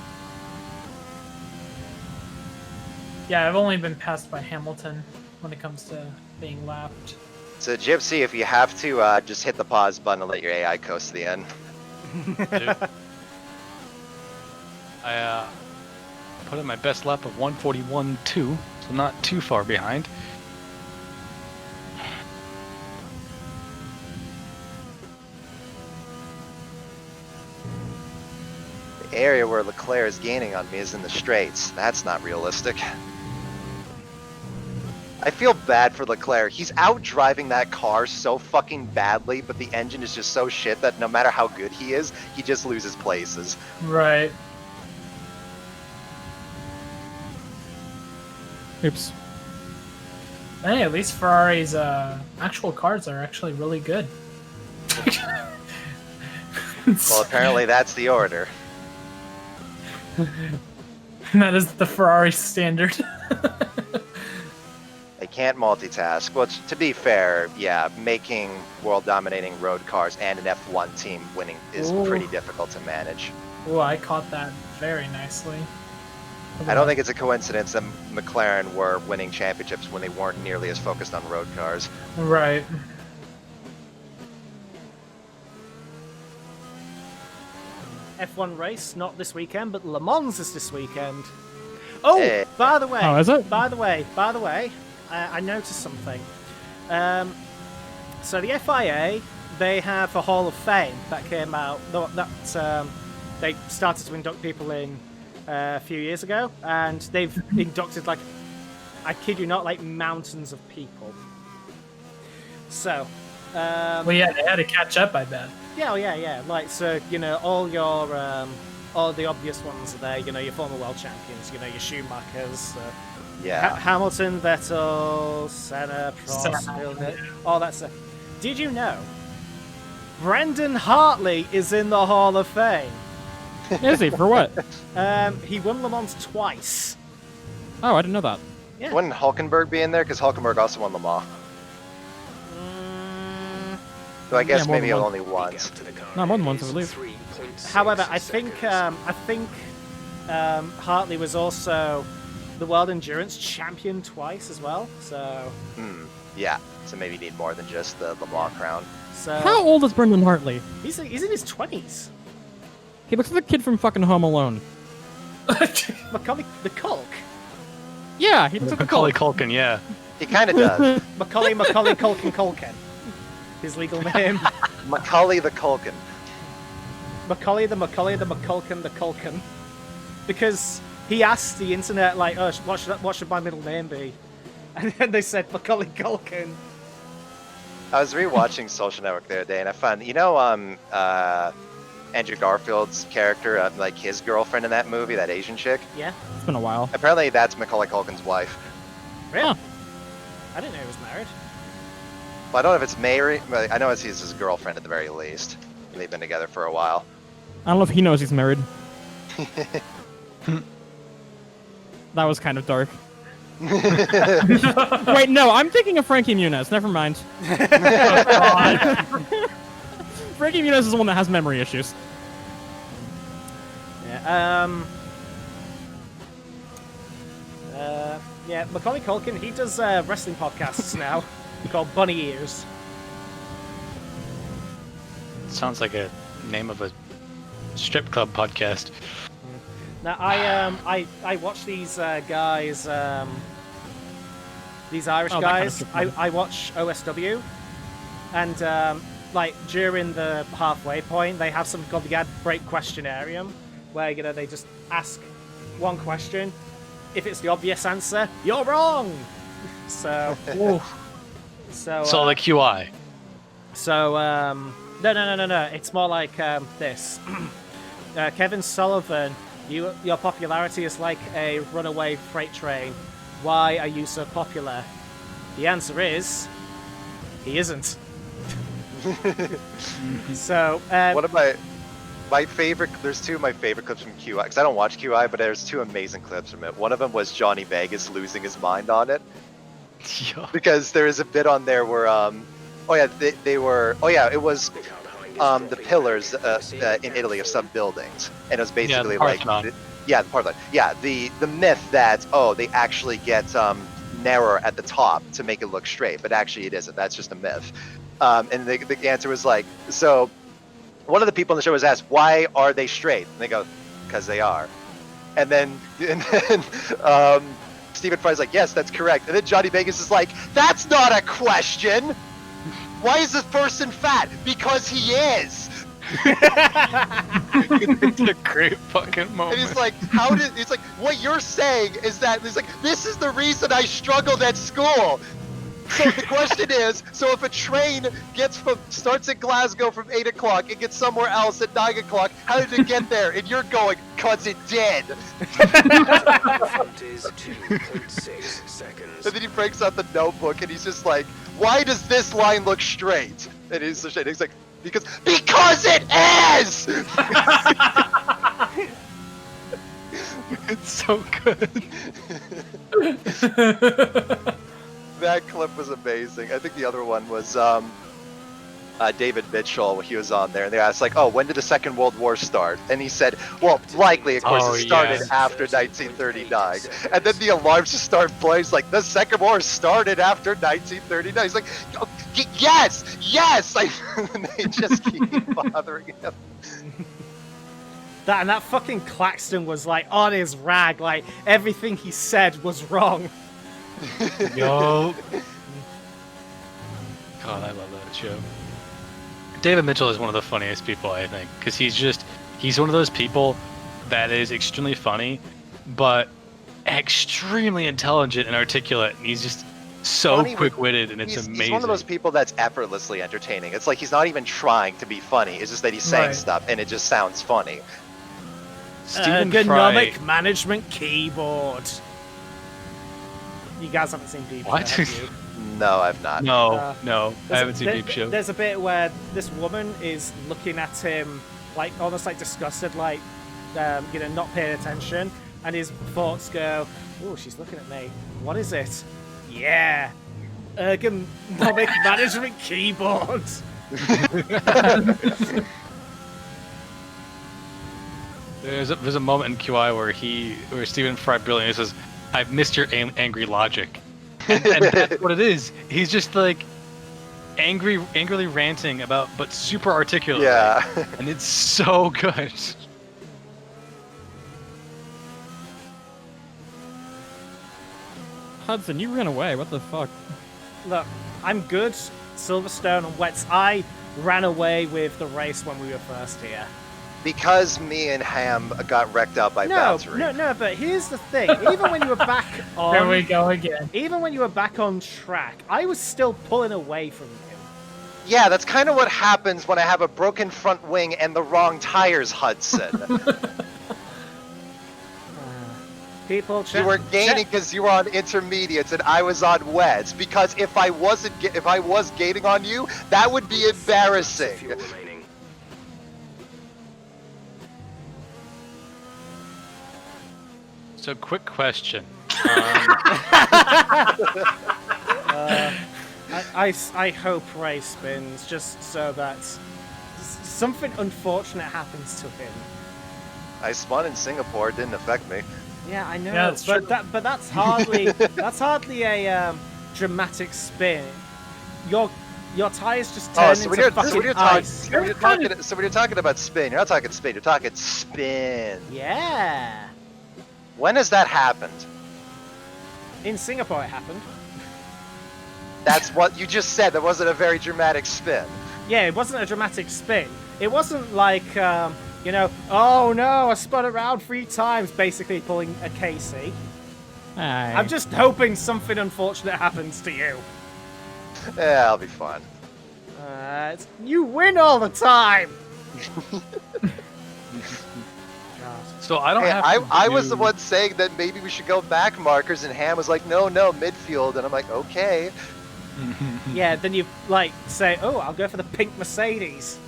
Yeah, I've only been passed by Hamilton when it comes to being lapped. So Gypsy, if you have to, just hit the pause button and let your AI coast to the end. Dude. I put in my best lap of 141.2, so not too far behind. The area where Leclerc is gaining on me is in the straights. That's not realistic. I feel bad for Leclerc. He's out driving that car so fucking badly, but the engine is just so shit that no matter how good he is, he just loses places. Right. Oops. Hey, at least Ferrari's actual cars are actually really good. Well, apparently that's the order. That is the Ferrari standard. They can't multitask. Well, to be fair, yeah, making world-dominating road cars and an F1 team winning is Ooh. pretty difficult to manage. Oh, I caught that very nicely. I don't think it's a coincidence that McLaren were winning championships when they weren't nearly as focused on road cars. Right. F1 race, not this weekend, but Le Mans is this weekend. Oh, Hey. by the way. Oh, is it? By the way, I noticed something. So the FIA, they have a Hall of Fame that came out. They started to induct people in a few years ago, and they've inducted, like, I kid you not, like mountains of people. So, Well, yeah, they had to catch up, I bet. yeah. Like, so, you know, all the obvious ones are there. You know, your former world champions. You know, your Schumachers. Yeah. Hamilton, Vettel, Senna, Prost, Senna, Villeneuve, all that stuff. Did you know Brendan Hartley is in the Hall of Fame? Is he? For what? He won Le Mans twice. Oh, I didn't know that. Yeah. Wouldn't Hulkenberg be in there? Because Hulkenberg also won Le Mans. So I guess more maybe than one. only once. No, more than once, I believe. However, I think Hartley was also the World Endurance Champion twice as well. So, Yeah. So maybe you need more tthan just the Le Mans crown. How old is Brendan Hartley? he's in his 20s. He looks like the kid from fucking Home Alone. Macaulay the Culk. Yeah, he looks like a Macaulay Culk. Culkin, yeah. He kind of does. Macaulay Culkin. His legal name. Macaulay the Culkin. Macaulay the Culkin. Because he asked the internet, like, oh, what should my middle name be? And then they said Macaulay Culkin. I was rewatching Social Network the other day, and I found, you know, Andrew Garfield's character, like his girlfriend in that movie, that Asian chick. Yeah. It's been a while. Apparently, that's Macaulay Culkin's wife. Really? Huh. I didn't know he was married. Well, I don't know if it's Mary, but I know it's his girlfriend at the very least. They've been together for a while. I don't know if he knows he's married. That was kind of dark. Wait, no, I'm thinking of Frankie Muniz. Never mind. Frankie Muniz is the one that has memory issues. Yeah. Yeah, Macaulay Culkin, he does wrestling podcasts now called Bunny Ears. Sounds like a name of a strip club podcast. Now, I watch these guys, these Irish Oh, that kind of guys. strip club. I watch OSW, and like during the halfway point, they have something called the Ad Break Questionarium, where you know they just ask one question. If it's the obvious answer, you're wrong. So, so So the QI. So, no. It's more like this. Kevin Sullivan, your popularity is like a runaway freight train. Why are you so popular? The answer is, he isn't. So, One of my favorite, there's two of my favorite clips from QI, because I don't watch QI, but there's two amazing clips from it. One of them was Johnny Vegas losing his mind on it. Because there is a bit on there where, it was the pillars in Italy of some buildings. And it was basically the like, Parthenon. the Parthenon. Yeah, the myth that, they actually get narrower at the top to make it look straight, but actually it isn't. That's just a myth. And the answer was like, so one of the people in the show was asked, why are they straight? And they go, because they are. And then Stephen Fry's like, yes, that's correct. And then Johnny Vegas is like, that's not a question. Why is this person fat? Because he is. It's a great fucking moment. And he's like, what you're saying is that, he's like, this is the reason I struggled at school. So the question is, so if a train starts at Glasgow from 8 o'clock and gets somewhere else at 9 o'clock, how did it get there? And you're going, cause it did. Front is 2.6 seconds. And then he breaks out the notebook and he's just like, why does this line look straight? And he's like, because it is! It's so good. That clip was amazing. I think the other one was David Mitchell. He was on there, and they asked like, "Oh, when did the Second World War start?" And he said, "Well, likely, of course, it started after 1939." And then the alarms just start playing. It's like the Second War started after 1939. He's like, oh, "Yes!" Like, and they just keep bothering him. That fucking Claxton was like on his rag. Like everything he said was wrong. Yo. God, I love that show. David Mitchell is one of the funniest people, I think, because he's one of those people that is extremely funny, but extremely intelligent and articulate, and he's just so quick-witted, and it's amazing. He's one of those people that's effortlessly entertaining. It's like he's not even trying to be funny. It's just that he's saying stuff, and it just sounds funny. Ergonomic management keyboard. You guys haven't seen Deep Show, What? have you? No, I've not. No, I haven't seen Deep Show. There's a bit where this woman is looking at him, like almost like disgusted, like not paying attention, and his thoughts go, "Oh, she's looking at me. What is it? Yeah, ergonomic management keyboard." There's a moment in QI where Stephen Fry brilliantly says, "I've missed your angry logic," and that's what it is. He's just like angrily ranting about, but super articulate. Yeah. And it's so good. Hudson, you ran away. What the fuck? Look, I'm good. Silverstone and Wets. I ran away with the race when we were first here. Because me and Ham got wrecked out by Bouncery. No, but here's the thing. Even when you were back on... There we go again. Even when you were back on track, I was still pulling away from you. Yeah, that's kind of what happens when I have a broken front wing and the wrong tires, Hudson. You were gaining because you were on intermediates and I was on wets. Because if I was gaining on you, that would be embarrassing. Fuel remaining. So, quick question. I hope Ray spins just so that something unfortunate happens to him. I spun in Singapore, it didn't affect me. Yeah, I know, Yeah, that's true. but that's hardly a dramatic spin. Your tires just turn into fucking ice. So when you're talking about spin, you're not talking spin, you're talking spin. Yeah. When has that happened? In Singapore, it happened. That's what you just said. That wasn't a very dramatic spin. Yeah, it wasn't a dramatic spin. It wasn't like, oh no, I spun around 3 times, basically pulling a Casey. Aye. I'm just hoping something unfortunate happens to you. Yeah, I'll be fine. You win all the time! So I don't Hey, have I was the one saying that maybe we should go back markers, and Ham was like, no, midfield, and I'm like, okay. Yeah, then you, say, oh, I'll go for the pink Mercedes.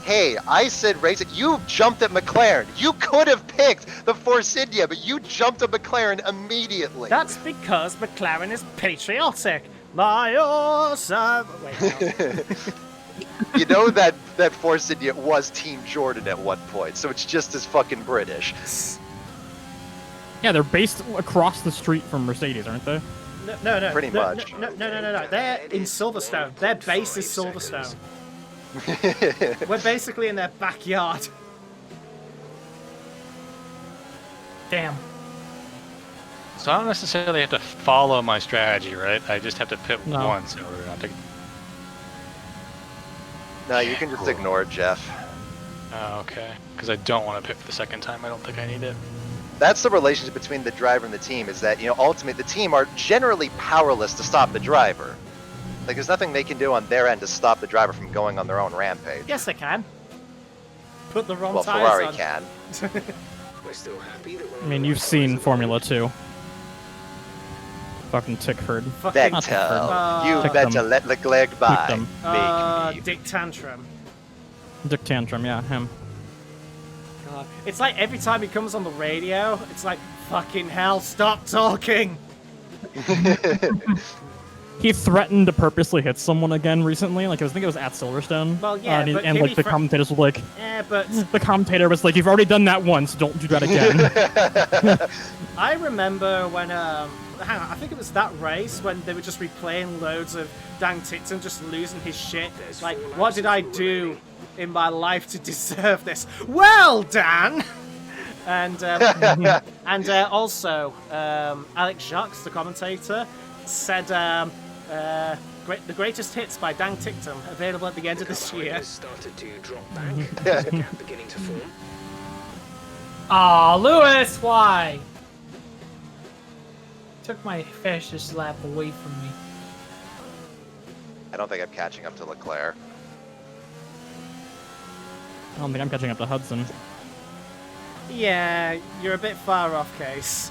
Hey, I said race it. You jumped at McLaren. You could have picked the Force India, but you jumped at McLaren immediately. That's because McLaren is patriotic. My awesome... Wait, no. You know that Force India was Team Jordan at one point, so it's just as fucking British. Yeah, they're based across the street from Mercedes, aren't they? No. Pretty much. No. They're in Silverstone. Their base is Silverstone. We're basically in their backyard. Damn. So I don't necessarily have to follow my strategy, right? I just have to pit No. once in order not to. No, you can just ignore Jeff. Oh, okay. Because I don't want to pit for the second time. I don't think I need it. That's the relationship between the driver and the team, is that, ultimately the team are generally powerless to stop the driver. Like, there's nothing they can do on their end to stop the driver from going on their own rampage. Yes, they can. Put the wrong Well, tires Ferrari on. can. We're still happy that we're I mean, you've seen Formula 2. Fucking Tickford. Fucking Vettel, you Tick better them. let Leclerc by. them. Make me. Dick Tantrum. Dick Tantrum, yeah, him. God. It's like every time he comes on the radio, it's like, fucking hell, stop talking! He threatened to purposely hit someone again recently. Like, I think it was at Silverstone. Well, yeah, and, but and like, the commentators were like, but the commentator was like, you've already done that once, don't do that again. I remember when, hang on, I think it was that race when they were just replaying loads of Dan Tipton just losing his shit. Like, what did I do in my life to deserve this? Well, Dan! And also, Alex Jacques, the commentator, said the greatest hits by Dan Tipton available at the end of this year. Started to drop back. There's a gap beginning to form. Aw, Lewis, why? Took my fastest lap away from me. I don't think I'm catching up to Leclerc. I don't think I'm catching up to Hudson. Yeah, you're a bit far off, Case.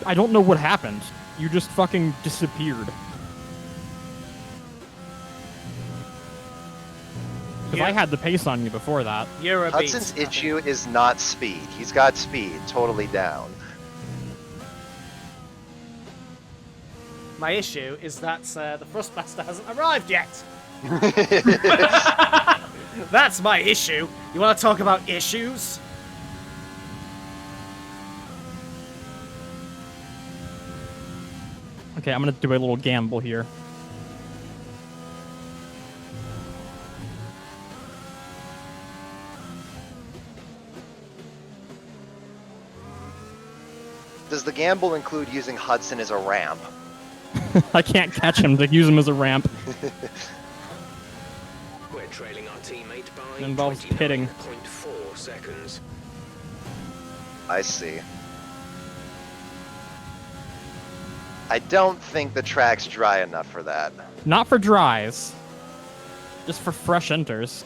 I don't know what happened. You just fucking disappeared. Because I had the pace on you before that. You're a Hudson's beast. issue is not speed. He's got speed totally down. My issue is that the Thrustmaster hasn't arrived yet. That's my issue. You want to talk about issues? Okay, I'm gonna do a little gamble here. Does the gamble include using Hudson as a ramp? I can't catch him to use him as a ramp. We're trailing our teammate by It involves pitting. 29.4 seconds. I see. I don't think the track's dry enough for that. Not for dries. Just for fresh enters.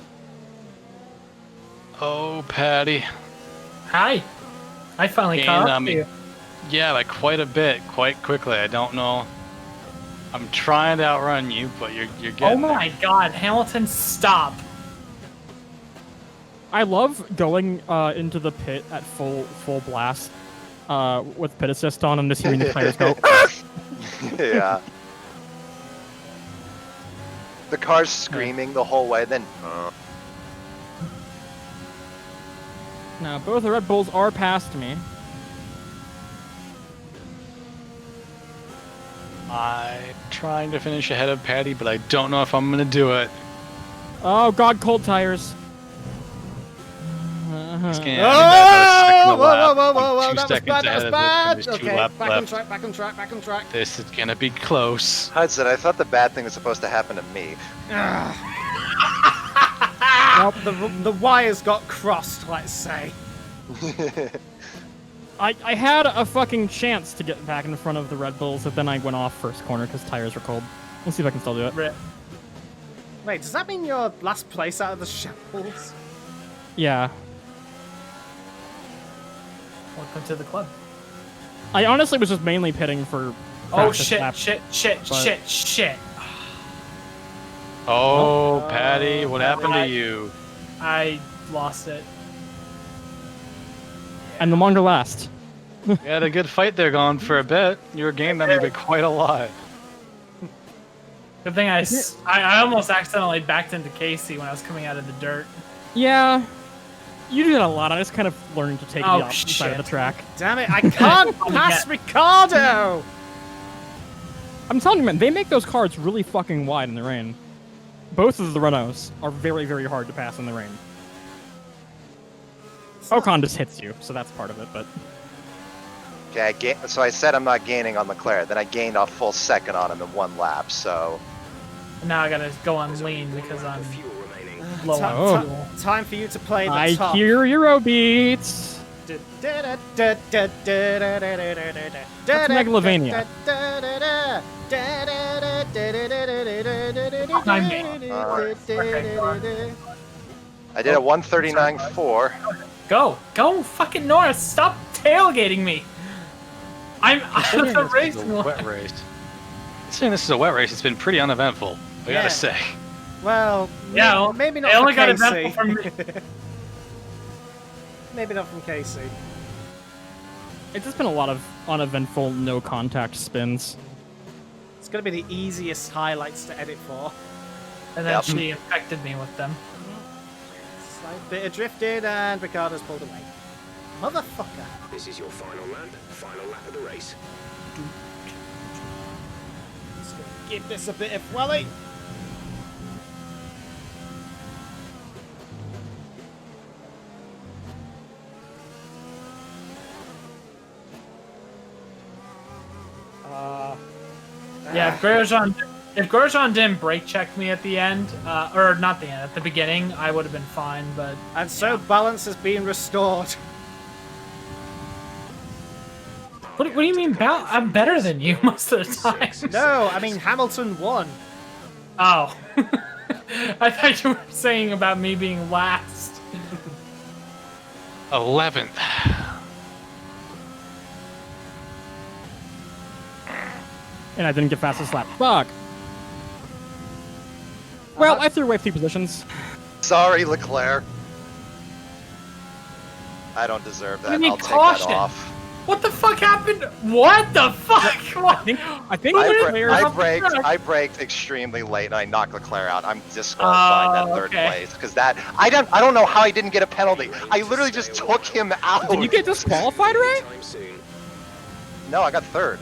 Oh, Patty. Hi. I finally Gained caught up on to me. you. Yeah, like quite a bit, quite quickly. I don't know. I'm trying to outrun you, but you're Oh getting my god, Hamilton, stop. I love going into the pit at full blast with pit assist on and just hearing the players go. Yeah. The car's screaming the whole way, then. Now, both the Red Bulls are past me. I'm trying to finish ahead of Patty, but I don't know if I'm gonna do it. Oh god, cold tires. It's gonna Whoa, add about a second a lap. whoa, I'm that 2 was seconds bad, that ahead was of it, bad. and there's 2 Okay, laps back on left. track, back on track, back on track. This is gonna be close. Hudson, I thought the bad thing was supposed to happen to me. Well, the wires got crossed, let's say. I had a fucking chance to get back in front of the Red Bulls, but then I went off first corner because tires were cold. We'll see if I can still do it. Rip. Wait, does that mean you're last place out of the Shambles? Yeah. Welcome to the club. I honestly was just mainly pitting for Oh fastest shit, lap. but- shit. Oh, Patty, what happened to you? I lost it. And the longer last. You had a good fight there going for a bit. You were gaining on me by quite a lot. Good thing I almost accidentally backed into Casey when I was coming out of the dirt. Yeah. You do that a lot. I just kind of learned to take the Oh, opposite side of shit. the track. Damn it, I can't pass Ricardo! I'm telling you, man, they make those cars really fucking wide in the rain. Both of the Renaults are very, very hard to pass in the rain. Ocon just hits you, so that's part of it, but... Okay, so I said I'm not gaining on Leclerc, then I gained a full second on him in 1 lap, so... Now I gotta go on lean because I'm Fuel remaining. low Oh. on fuel. Time for you to play the I top. hear Eurobeats! That's Megalovania. I did a 139.4. Go fucking north. Stop tailgating me. I'm Considering the this race. is a wet race. Considering this is a wet race, it's been pretty uneventful. I gotta say. Well, Yeah, maybe not I only for got Casey. eventful from me. Maybe not from Casey. It's just been a lot of uneventful, no contact spins. It's gonna be the easiest highlights to edit for. And then she infected me with them. Slight bit of drifted, and Ricardo's pulled away. Motherfucker. This is your final lap of the race. Just gonna give this a bit of welly. Yeah, if Grosjean didn't brake check me at the end, or not the end, at the beginning, I would have been fine. But And so balance has been restored. what do you mean? I'm better than you most of the time. No, I mean Hamilton won. Oh, I thought you were saying about me being last. 11th. And I didn't get fastest lap. Fuck. Well, I threw away 3 positions. Sorry, Leclerc. I don't deserve that. You need I'll take caution. that off. What the fuck happened? What the fuck? What? I think I braked extremely late and I knocked Leclerc out. I'm disqualifying that third place because I don't know how he didn't get a penalty. I literally just took him out. Did you get disqualified, Ray? Time soon. No, I got third.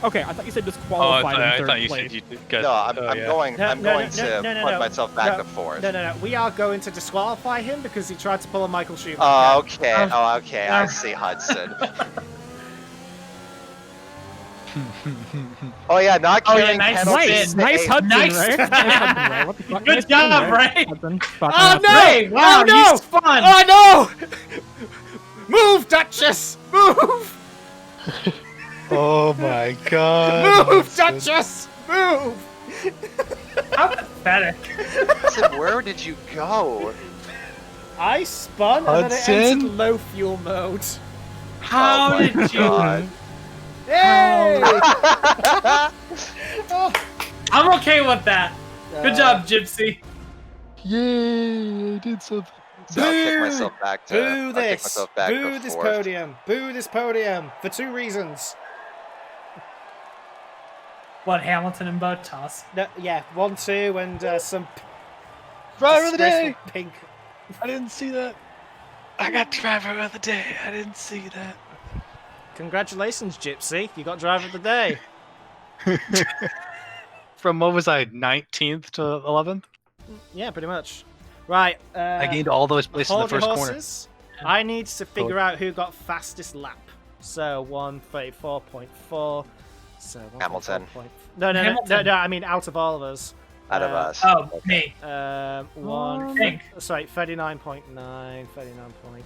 Okay, I thought you said Oh, disqualified I in third thought you place. said you did get. No, I'm yeah. going No, to put myself back to fourth. No. We are going to disqualify him because he tried to pull a Michael Schumacher. Oh, okay. Oh, okay. I see, Hudson. Oh yeah, not Oh, yeah, carrying nice penalties. spin. Nice Hudson, Nice. Ray. Nice Hudson, Ray. What the fuck? Good Nice job, spin, Ray. Hudson. Oh no! Ray, wow, Oh no! you spun. Oh no! Move, Duchess! Move! Oh my god. Move, Duchess! Move! How pathetic. Hudson, where did you go? I spun and then it entered low fuel mode. How Oh my did you? God. Hey! I'm okay with that. Good job, Gypsy. Yay! I did something. So I'll kick myself back to. Boo I'll kick this! myself back Boo to this fourth. podium! Boo this podium! For 2 reasons. What, Hamilton and Bottas? No, yeah, 1, 2, and some Driver of the day. disgraceful pink. I didn't see that. I got driver of the day. I didn't see that. Congratulations, Gypsy! You got driver of the day. From what was I, 19th to 11th? Yeah, pretty much. Right. I gained all those places in the hold your first corner. horses. I need to figure out who got fastest lap. So 134.4. So 134. Hamilton. No. Hamilton. I mean out of all of us. Out of us. Oh, me. One. Sorry, 39.9. 39 point.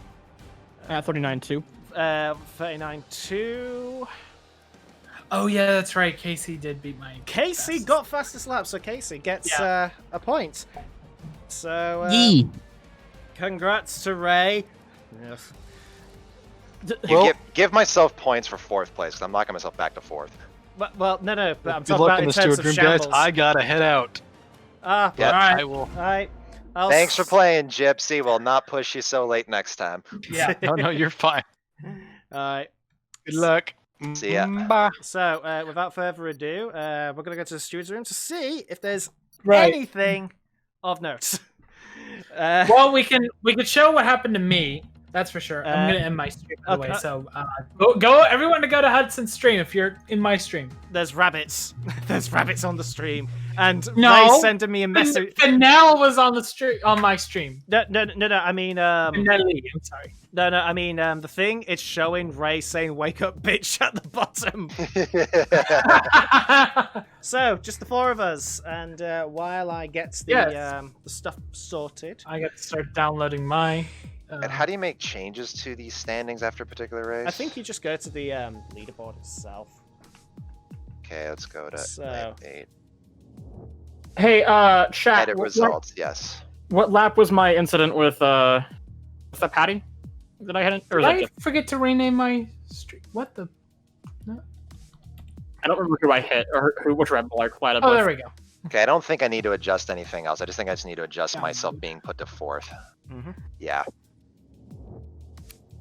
39-2. 39.2. Oh, yeah, that's right. Casey did beat my. Casey best. got fastest lap, so Casey gets a point. So congrats to Ray. Yes. Give myself points for fourth place because I'm knocking myself back to fourth. Well, no, but I'm Good talking luck about in in the terms steward of room, guys. shambles. I gotta head out. Ah, Yeah. Alright. I will. all right. Thanks for playing, Gypsy. We'll not push you so late next time. Yeah. No, you're fine. Alright. Good luck. See ya. Bye. So, without further ado, we're going to go to the steward's room to see if there's Right. anything of note. Well, we can show what happened to me. That's for sure. I'm gonna end my stream by the way. okay. So go everyone to go to Hudson's stream if you're in my stream. There's rabbits. There's rabbits on the stream. And No. Ray sending me a message. Fennell was on the stream on my stream. No, I mean, Fennelly, I'm sorry. no, I mean, the thing, it's showing Ray saying, wake up, bitch, at the bottom. So, just the 4 of us. And while I get the stuff sorted. I got to start downloading my And how do you make changes to these standings after a particular race? I think you just go to the leaderboard itself. Okay, let's go to So- 8. Hey, chat. Edit results, yes. What lap was my incident with was that Patty? Did I hit it? Or Did was I that forget to rename my stream? What the? I don't remember who I hit or which Red Bull I collided Oh, with. there we go. Okay, I don't think I need to adjust anything else. I just think I just need to adjust Yeah. myself being put to 4th. Mm-hmm. Yeah.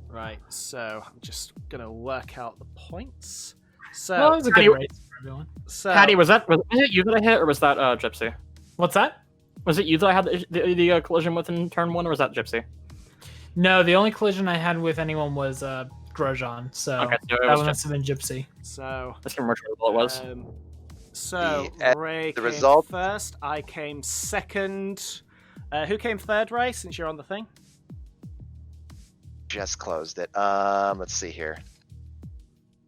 Right, so I'm just gonna work out the points. So, Well, it was a good race for everyone. Patty, was it you that I hit or was that Gypsy? What's that? Was it you that I had the collision with in turn 1 or was that Gypsy? No, the only collision I had with anyone was Grosjean, so Okay, so it that was must have been Gypsy. so Let's remember what it was. Ray the came result- first. I came second. Who came third, Ray? Since you're on the thing. Just closed it. Let's see here.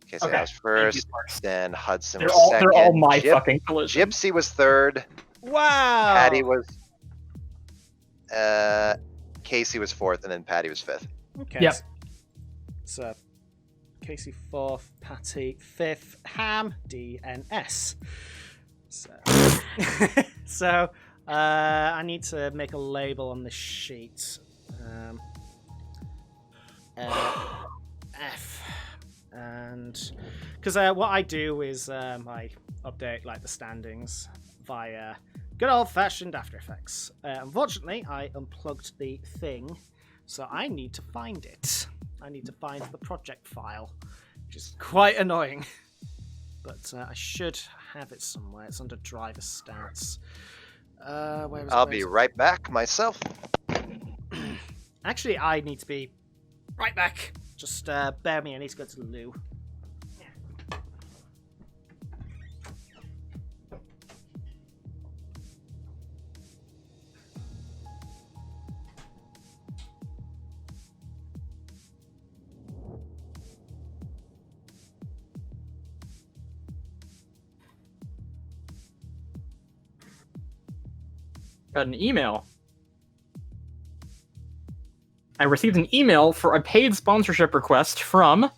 Okay, so Okay, I was thank you, first, Sparks. then Hudson They're was all second. they're all my fucking collisions. Gypsy was 3rd. Wow. Patty was Casey was 4th, and then Patty was 5th. Okay. Yep. So, Casey 4th, Patty 5th, Ham, DNS. So, I need to make a label on this sheet. F. And because what I do is I update like the standings via good old-fashioned After Effects. Unfortunately, I unplugged the thing, so I need to find it. I need to find the project file, which is quite annoying. But I should have it somewhere. It's under driver stats. I'll be right back myself. Actually, I need to be right back. Just bear me. I need to go to the loo. Got an email. I received an email for a paid sponsorship request from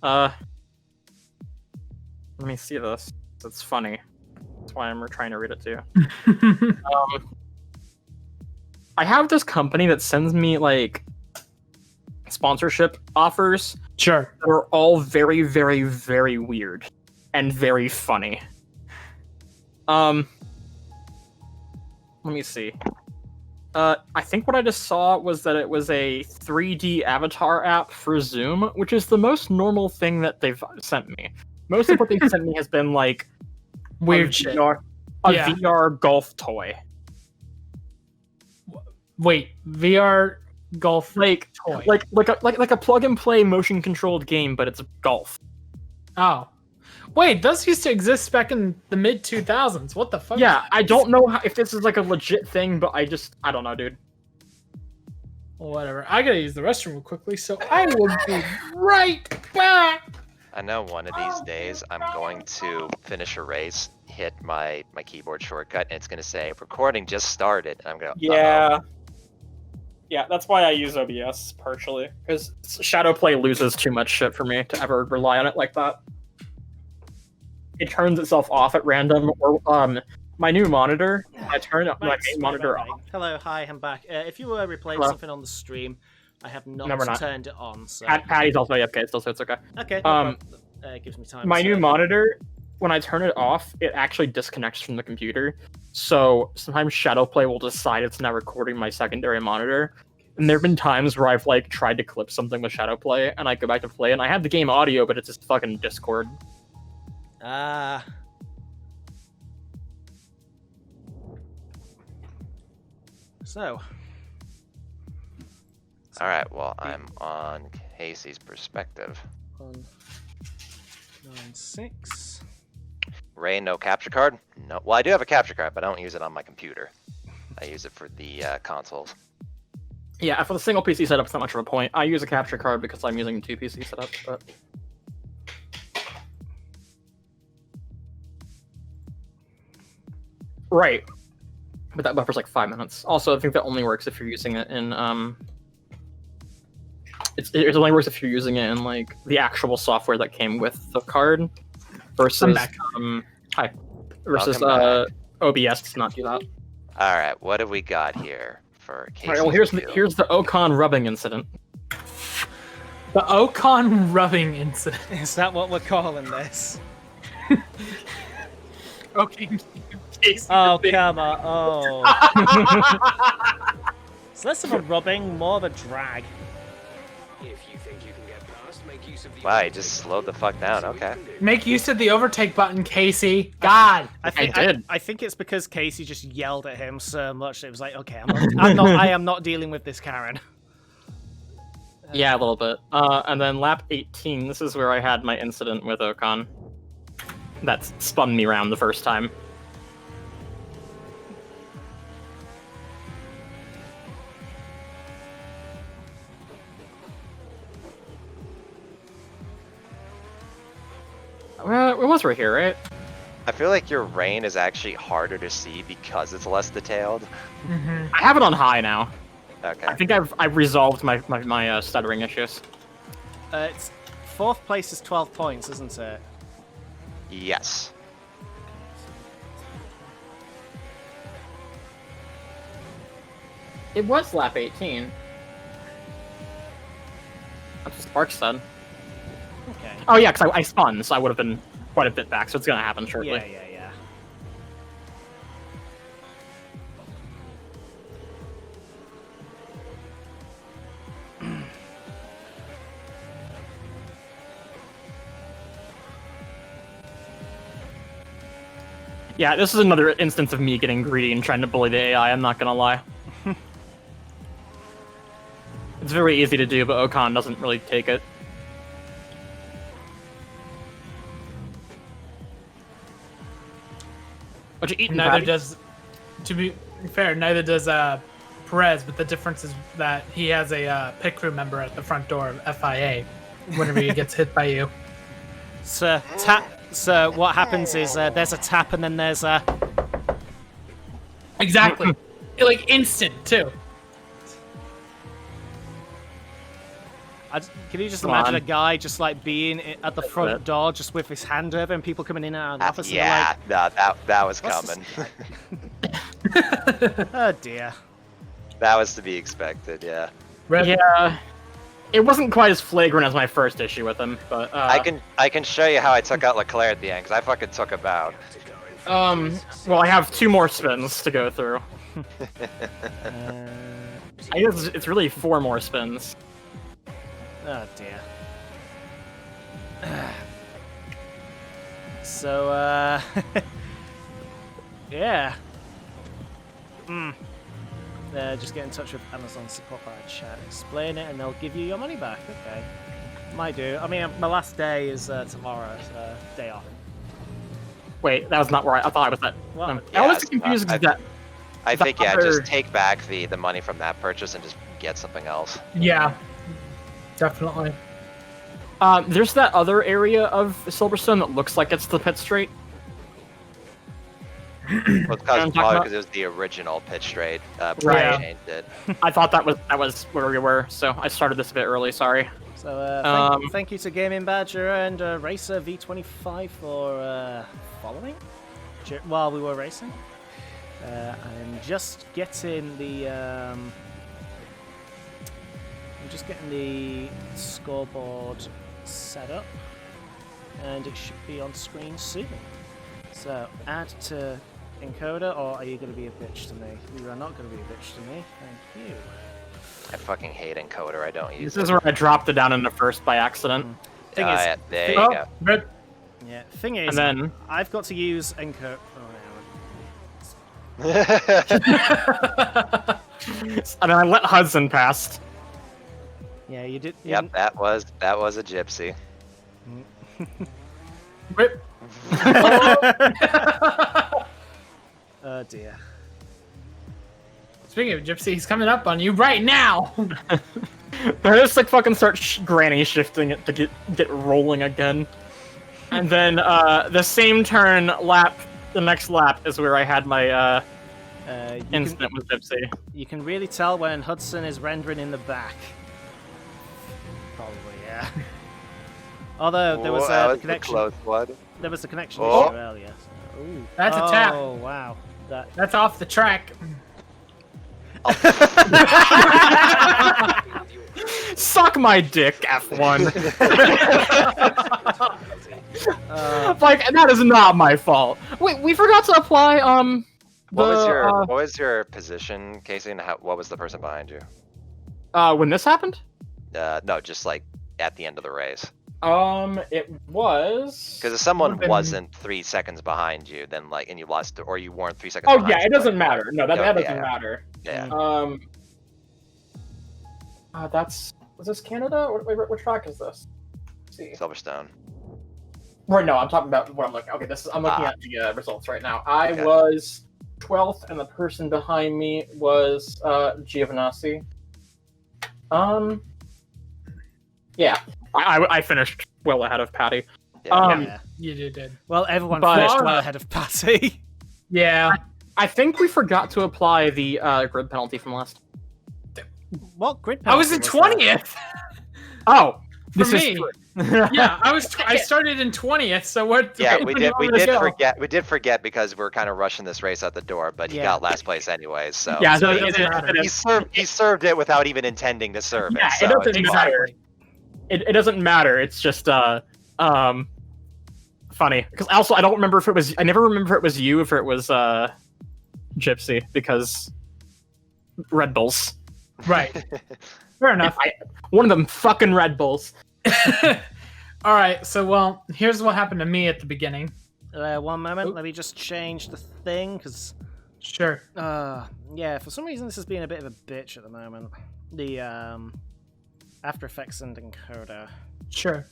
let me see this. It's funny. That's why I'm trying to read it to you. I have this company that sends me like sponsorship offers Sure. that are all very, very, very weird and very funny. Let me see. I think what I just saw was that it was a 3D avatar app for Zoom, which is the most normal thing that they've sent me. Most of what they've sent me has been like Weird a shit. VR, Yeah. VR golf toy. Wait, VR golf Like toy. like a plug and play motion controlled game, but it's golf. Oh. Wait, those used to exist back in the mid 2000s. What the fuck? Yeah, I don't know if this is like a legit thing, but I don't know, dude. Whatever. I gotta use the restroom real quickly, so I will be right back. I know one of these days I'm going to finish a race, hit my keyboard shortcut, and it's going to say recording just started. And I'm going, Yeah. Yeah, that's why I use OBS partially, because Shadowplay loses too much shit for me to ever rely on it like that. It turns itself off at random, or my new monitor, I turn my Right, main monitor off. Hello, hi, I'm back. If you were replaying Hello. something on the stream, I have not, No, we're not. turned it on. So Patty's also AFK still, so it's okay. okay, it gives me time. My to- new monitor, when I turn it off, it actually disconnects from the computer. So sometimes Shadowplay will decide it's not recording my secondary monitor. And there have been times where I've like tried to clip something with Shadowplay, and I go back to play, and I have the game audio, but it's just fucking Discord. Ah. So. All right, well, I'm on Casey's perspective. 196. Ray, no capture card? No. Well, I do have a capture card, but I don't use it on my computer. I use it for the consoles. Yeah, for the single PC setup, it's not much of a point. I use a capture card because I'm using 2 PC setups, but... Right. But that buffer's like 5 minutes. Also, I think that only works if you're using it in it only works if you're using it in like the actual software that came with the card, versus OBS does not do that. All right, what do we got here for Casey's All right, well here's the Ocon rubbing incident. The Ocon rubbing incident. Is that what we're calling this? Okay. Oh, come on. Oh. It's less of a rubbing, more of a drag. If you think you can get past, make use of the Wow, he just slowed the fuck down. Okay. Make use of the overtake button, Casey. God. I think it's because Casey just yelled at him so much that it was like, okay, I am not dealing with this, Karen. Yeah, a little bit. And then lap 18, this is where I had my incident with Ocon. That spun me around the first time. It was right here, right? I feel like your rain is actually harder to see because it's less detailed. Mm-hmm. I have it on high now. Okay. I think I've resolved my stuttering issues. It's 4th place is 12 points, isn't it? Yes. It was lap 18. That's what Spark said. Okay. Oh yeah, because I spun, so I would have been quite a bit back, so it's gonna happen shortly. Yeah. Yeah, this is another instance of me getting greedy and trying to bully the AI, I'm not gonna lie. It's very easy to do, but Ocon doesn't really take it. What you eating, Neither Patty? does, to be fair, neither does Perez, but the difference is that he has a pit crew member at the front door of FIA whenever he gets hit by you. So what happens is there's a tap and then there's a... Exactly. Like instant, too. Can you just Come imagine on. a guy just like being at the front door just with his hand over and people coming in and out of the office and Yeah, no, that was What's coming. they're like, oh dear. That was to be expected, yeah. Yeah, it wasn't quite as flagrant as my first issue with him, but I can show you how I took out Leclerc at the end, because I fucking took him out. well, I have 2 more spins to go through. I guess it's really 4 more spins. Oh dear. So, yeah. Just get in touch with Amazon support by chat, explain it, and they'll give you your money back. Okay. Might do. I mean, my last day is tomorrow, so day off. Wait, that was not where I thought I was at. Well, I was yeah, confused because that. I The think, yeah, other- just take back the money from that purchase and just get something else. Yeah, definitely. There's that other area of Silverstone that looks like it's the pit straight. Well, it's talking probably about- because it was the original pitch straight. Right. Changed it. I thought that was where we were, so I started this a bit early. Sorry. So, thank you to Gaming Badger and Racer V25 for following while we were racing. I'm just getting the scoreboard set up, and it should be on screen soon. So, add to encoder, or are you going to be a bitch to me? You are not going to be a bitch to me. Thank you. I fucking hate encoder. I don't use This it. is where I dropped it down in the first by accident. Thing is, Yeah, there you Oh, go. but yeah. Thing is, And then I've got to use encoder. Oh, and then I let Hudson pass. yeah, you did. Yep, that was a gypsy. rip. Oh dear. Speaking of Gypsy, he's coming up on you right now. I just like fucking start granny shifting it to get rolling again. And then the same turn lap, the next lap is where I had my incident with Gypsy. You can really tell when Hudson is rendering in the back. Probably, yeah. Although there was that a was a connection. close one. There was a connection Oh. issue earlier. So. Ooh. That's a tap. Oh wow. That's off the track. Suck my dick, F1. Like, that is not my fault. Wait, we forgot to apply, What was your position, Casey, and what was the person behind you? when this happened? No, just like at the end of the race. It was... Because if someone Would've been- wasn't 3 seconds behind you, then like, and you lost, or you weren't 3 seconds Oh, behind. yeah, it doesn't matter. No, that Yeah, doesn't yeah. matter. Yeah. Was this Canada? What track is this? Let's see. Silverstone. Right, no, I'm talking about what I'm looking. Okay, I'm looking at the results right now. I Okay. was 12th, and the person behind me was Giovinazzi. Yeah, I finished well ahead of Patty. Yeah. Yeah. You did. Well, everyone But- finished well ahead of Patty. Yeah. I think we forgot to apply the grid penalty from last. What grid I was penalty in that? 20th. Oh, For this me. is true. Yeah, I started in 20th. So what? Yeah, Okay, we then did. I'm We gonna did go. forget. We did forget because we're kind of rushing this race out the door. But he Yeah. got last place anyways. So Yeah, So no, it doesn't matter. he served it without even intending to serve Yeah, it. it So doesn't it's matter. It doesn't matter. It's just funny because also I don't remember if it was. I never remember if it was you, if it was Gypsy, because Red Bulls. Right. Fair enough. One of them fucking Red Bulls. All right. So well, here's what happened to me at the beginning. 1 moment, Oop. let me just change the thing, because, Sure. yeah, for some reason this has been a bit of a bitch at the moment. The, After Effects and encoder. Sure.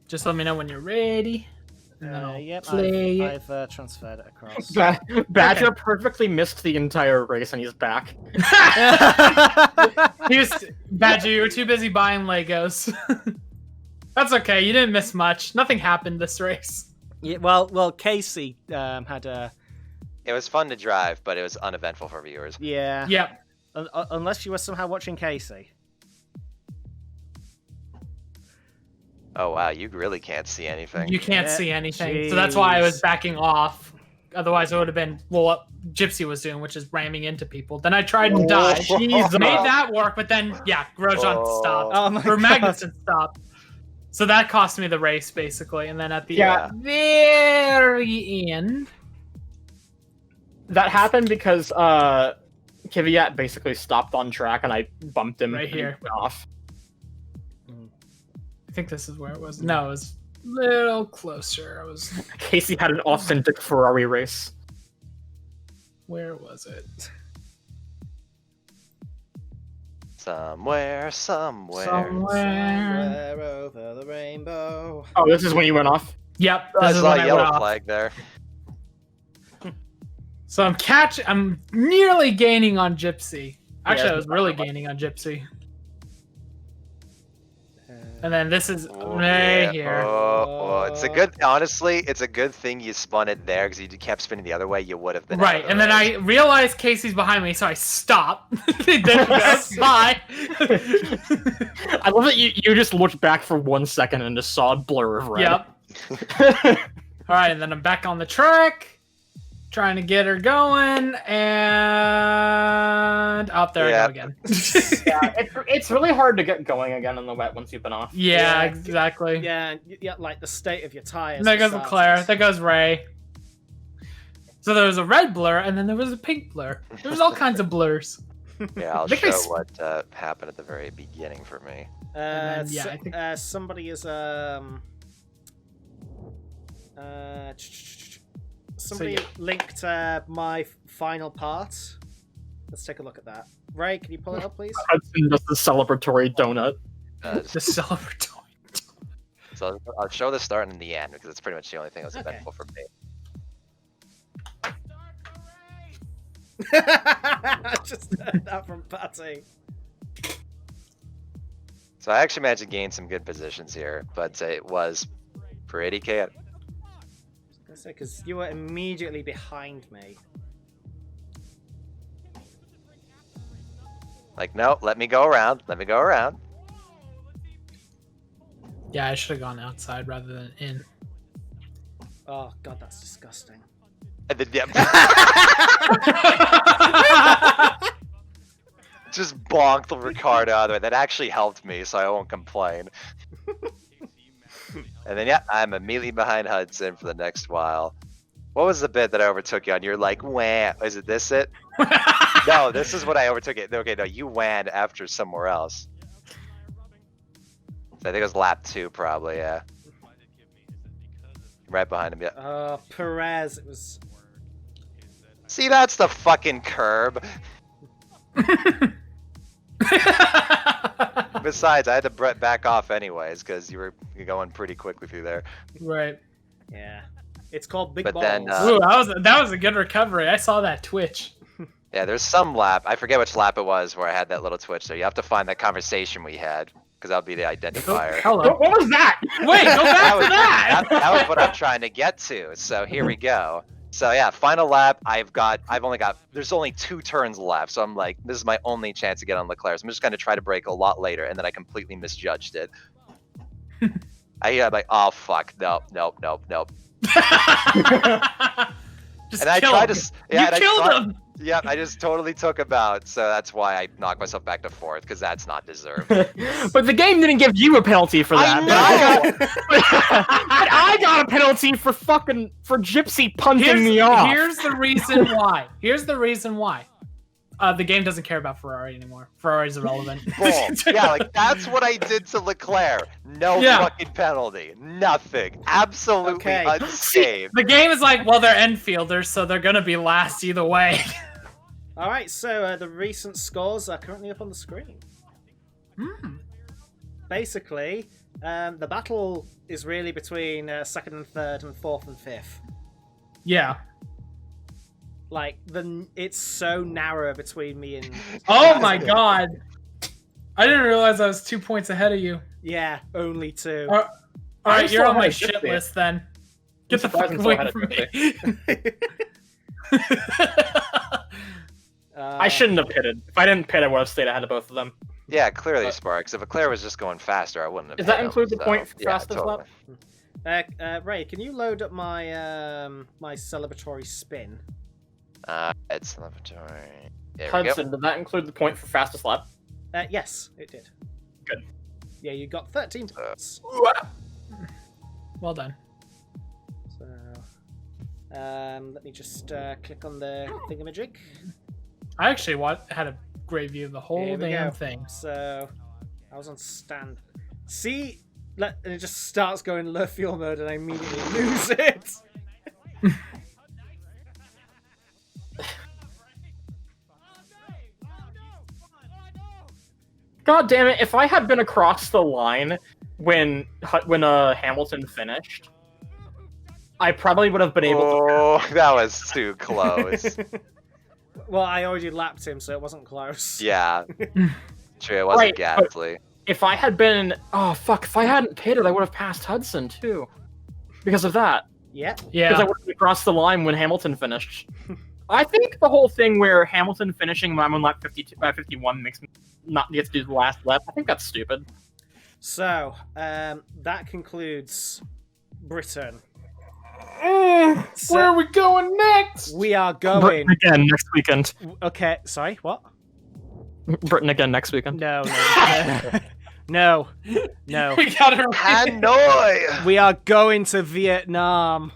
Just let me know when you're ready. And then I'll Yep, play it. I've transferred it across. Badger perfectly missed the entire race and he's back. He was Badger. You were too busy buying Legos. That's okay. You didn't miss much. Nothing happened this race. Yeah, well, Casey had a... it was fun to drive, but it was uneventful for viewers. Yeah. Yep. Unless you were somehow watching Casey. Oh wow, you really can't see anything. You can't Yeah, see anything, so that's why I was jeez. backing off. Otherwise, it would have been what Gypsy was doing, which is ramming into people. Then I tried and died. Jesus. Made that work, but then yeah, Grosjean Oh. stopped. Oh my Or God. Magnussen stopped. So that cost me the race basically, and then at the Yeah. very end, That happened because Kvyat basically stopped on track and I bumped him Right and he here. went off. I think this is where it was. No, it was a little closer. I was. Casey had an authentic Ferrari race. Where was it? Somewhere. Somewhere over the rainbow. Oh, this is when you went off? Yep, I this is saw when a I yellow went off. flag there. So I'm nearly gaining on Gypsy. Actually, Yeah, I was really gaining on Gypsy. And then this is Oh, right yeah. here. Oh, it's a good. Honestly, it's a good thing you spun it there because you kept spinning the other way. You would have been out Right, of the and then race. I realized Casey's behind me, so I stop. Then goes, bye. I love that you just looked back for 1 second and just saw a blur of red. Yep. All right, and then I'm back on the track, trying to get her going, and out there Yeah. I go again. Yeah, it's really hard to get going again in the wet once you've been off. Yeah, Yeah. exactly. Yeah, like the state of your tires. And there goes for Leclerc. starters. There goes Ray. So there was a red blur, and then there was a pink blur. There was all kinds of blurs. Yeah, I'll I think I show s- what happened at the very beginning for me. And then, yeah, I think- Somebody is somebody yeah. linked my final part. Let's take a look at that. Ray, can you pull it up, please? Hudson does the celebratory donut. The celebratory. So I'll show the start and the end because it's pretty much the only thing that was Okay. eventful for me. Just heard that from Patty. So I actually managed to gain some good positions here, but it was pretty chaotic. Because you were immediately behind me. Like, no, let me go around. Let me go around. Yeah, I should have gone outside rather than in. Oh god, that's disgusting. And then, yeah. Just bonked the Ricardo out of the way. That actually helped me, so I won't complain. And then, yeah, I'm immediately behind Hudson for the next while. What was the bit that I overtook you on? You're like, wah. Is it this it? No, this is what I overtook it. Okay, no, you wanned after somewhere else. So I think it was lap 2, probably, yeah. Right behind him, yeah. Perez, it was... See, that's the fucking curb. Besides, I had to back off anyways, because you were going pretty quickly through there. Right. Yeah. It's called Big But Balls. then, Ooh, that was a good recovery. I saw that twitch. Yeah, there's some lap. I forget which lap it was where I had that little twitch. So you have to find that conversation we had, because that'll be the identifier. Hello. What was that? Wait, go back to that. That was what I'm trying to get to. So here we go. So yeah, final lap. There's only 2 turns left. So I'm like, this is my only chance to get on Leclerc. So I'm just going to try to brake a lot later, and then I completely misjudged it. I'm like, oh fuck, nope. Just And I kill tried him. to, yeah, You killed him. Yeah, I just totally took him out. So that's why I knocked myself back to 4th, because that's not deserved. But the game didn't give you a penalty for that. But I got a penalty for Gypsy punting me off. Here's the reason why. The game doesn't care about Ferrari anymore. Ferrari's irrelevant. Boom. Yeah, like that's what I did to Leclerc. No fucking penalty. Nothing. Absolutely unscathed. The game is like, well, they're Enfielders, so they're gonna be last either way. Alright, so the recent scores are currently up on the screen. Basically, the battle is really between 2nd and 3rd and 4th and 5th. Yeah. Like, it's so narrow between me and... Oh my god! I didn't realize I was 2 points ahead of you. Yeah, only 2. Alright, you're on my still shit ahead of list then. Get the fuck surprised I'm away still from me. I shouldn't have pitted. If I didn't pit, I would have stayed ahead of both of them. Yeah, clearly, Sparks. If Leclerc was just going faster, I wouldn't have. Does that hit him, include the so, point for yeah, fastest lap? totally. Ray, can you load up my my celebratory spin? It's celebratory. There we Hudson, go. did that include the point for fastest lap? Yes, it did. Good. Yeah, you got 13 points. Well done. So, let me just click on the thingamajig. I actually had a great view of the whole Here we damn go. thing. So, I was on stand. See, and it just starts going low fuel mode, and I immediately lose it. God damn it! If I had been across the line when Hamilton finished, I probably would have been able to. Oh, that was too close. Well, I already lapped him, so it wasn't close. Yeah. True, it wasn't Right, Gasly. If I had been, if I hadn't pitted, I would have passed Hudson too, because of that. Yep. Because Yeah. I would have crossed the line when Hamilton finished. I think the whole thing where Hamilton finishing when I'm on lap 51 makes me not get to do the last lap. I think that's stupid. So, that concludes Britain. Where are we going next? We are going. Britain again next weekend. Okay, sorry, what? Britain again next weekend. No. No. We gotta Hanoi! We are going to Vietnam.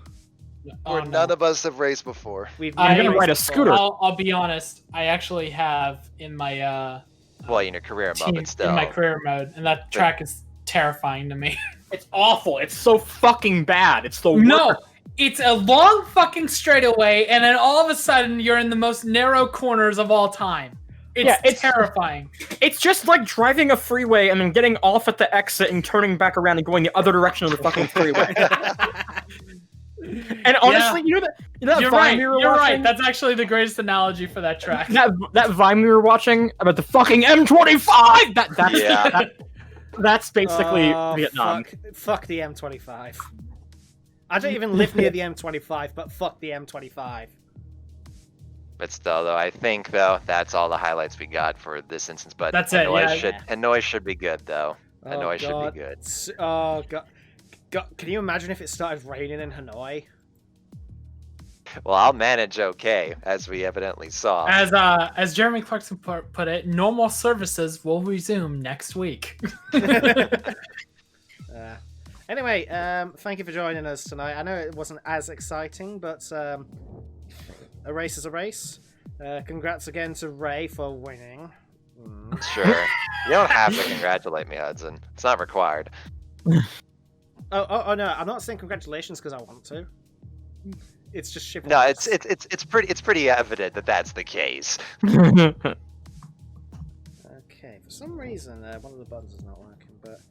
Where none of us have raced before. We've I'm never gonna ride a raced scooter. before. I'll be honest. I actually have in my Well, in your career mode, team, but still. in my career mode, and that track is terrifying to me. It's awful. It's so fucking bad. It's the No, worst. it's a long fucking straightaway, and then all of a sudden you're in the most narrow corners of all time. It's terrifying. It's just like driving a freeway and then getting off at the exit and turning back around and going the other direction of the fucking freeway. And honestly, you know that You're Vine right. we were You're watching? right. That's actually the greatest analogy for that track. That Vine we were watching about the fucking M25. That's basically Vietnam. Fuck the M25. I don't even live near the M25, but fuck the M25. But still, though, I think though that's all the highlights we got for this instance. But That's it, Hanoi should be good though. Hanoi should be good. Oh God, can you imagine if it started raining in Hanoi? Well, I'll manage okay, as we evidently saw. As Jeremy Clarkson put it, normal services will resume next week. Anyway, thank you for joining us tonight. I know it wasn't as exciting, but a race is a race. Congrats again to Ray for winning. Sure. You don't have to congratulate me, Hudson. It's not required. Oh no, I'm not saying congratulations because I want to. It's just chivalrous. No, it's pretty evident that that's the case. Okay, for some reason one of the buttons is not working, but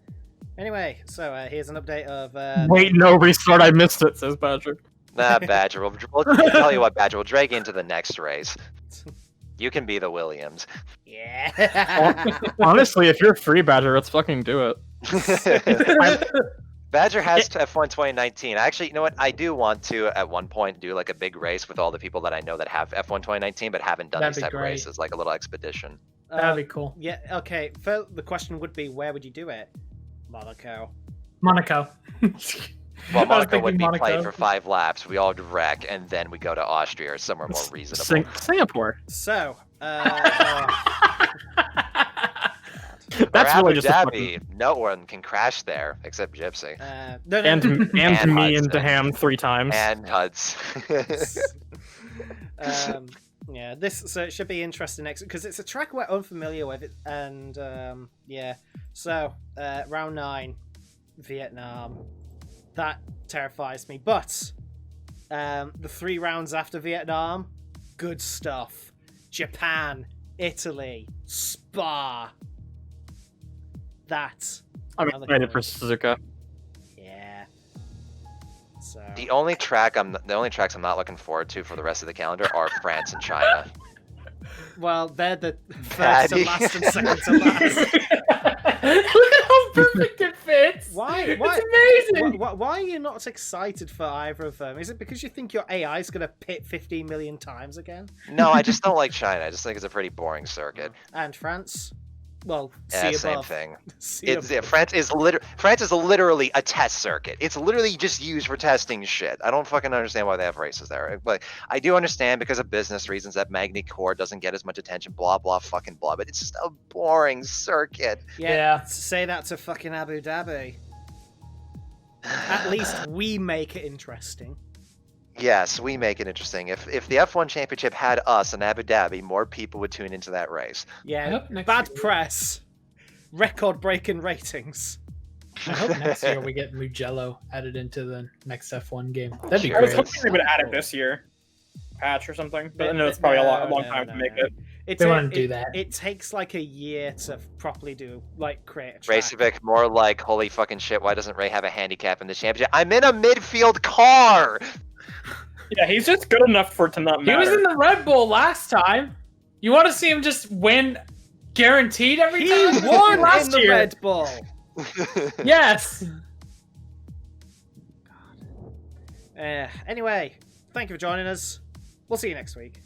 anyway, so here's an update of Wait, no, restart, I missed it, says Badger. Nah, Badger, we'll tell you what, Badger, we'll drag you into the next race. You can be the Williams. Yeah. Honestly, if you're free, Badger, let's fucking do it. Badger has to F1 2019. Actually, you know what? I do want to, at one point, do like a big race with all the people that I know that have F1 2019 but haven't done these type of races, like a little expedition. That'd be cool. Yeah, okay. The question would be, where would you do it? Monaco. Monaco. Well, Monaco would be played for 5 laps. We all wreck, and then we go to Austria or somewhere more reasonable. Singapore. So, That's or really Abu just Dhabi. No one can crash there except Gypsy. no, and me Hudson. and Daham 3 times. And Huds. Yeah, so it should be interesting next because it's a track we're unfamiliar with, and yeah. So round 9, Vietnam, that terrifies me. But the 3 rounds after Vietnam, good stuff. Japan, Italy, Spa. I'm excited for Suzuka. Yeah. So The only tracks I'm not looking forward to for the rest of the calendar are France and China. well, they're the first to last and second to last. Look at how perfect it fits. Why? It's amazing. Why are you not excited for either of them? Is it because you think your AI is going to pit 15 million times again? No, I just don't like China. I just think it's a pretty boring circuit. And France? Well, Yeah, see same above. thing. See It's above. France is literally a test circuit. It's literally just used for testing shit. I don't fucking understand why they have races there. But I do understand because of business reasons that Magny Core doesn't get as much attention. Blah blah fucking blah. But it's just a boring circuit. Yeah, say that to fucking Abu Dhabi. At least we make it interesting. Yes, we make it interesting. If the F1 Championship had us in Abu Dhabi, more people would tune into that race. Yeah, Yep, next bad year. press. Record-breaking ratings. I hope next year we get Mugello added into the next F1 game. That'd be I was great. hoping they would add it this year. Patch or something. But I know it's probably a long time to make it. It's They wouldn't do that. It takes like a year to properly create a track. Reykjavik, more like, holy fucking shit, why doesn't Ray have a handicap in the championship? I'm in a midfield car! Yeah, he's just good enough for it to not He matter. was in the Red Bull last time. You want to see him just win guaranteed every He time? won last in the year. Red Bull. Yes. Anyway, thank you for joining us. We'll see you next week.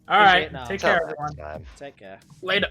All right. Vietnam. Take care, Until everyone. next time. Take care. Later.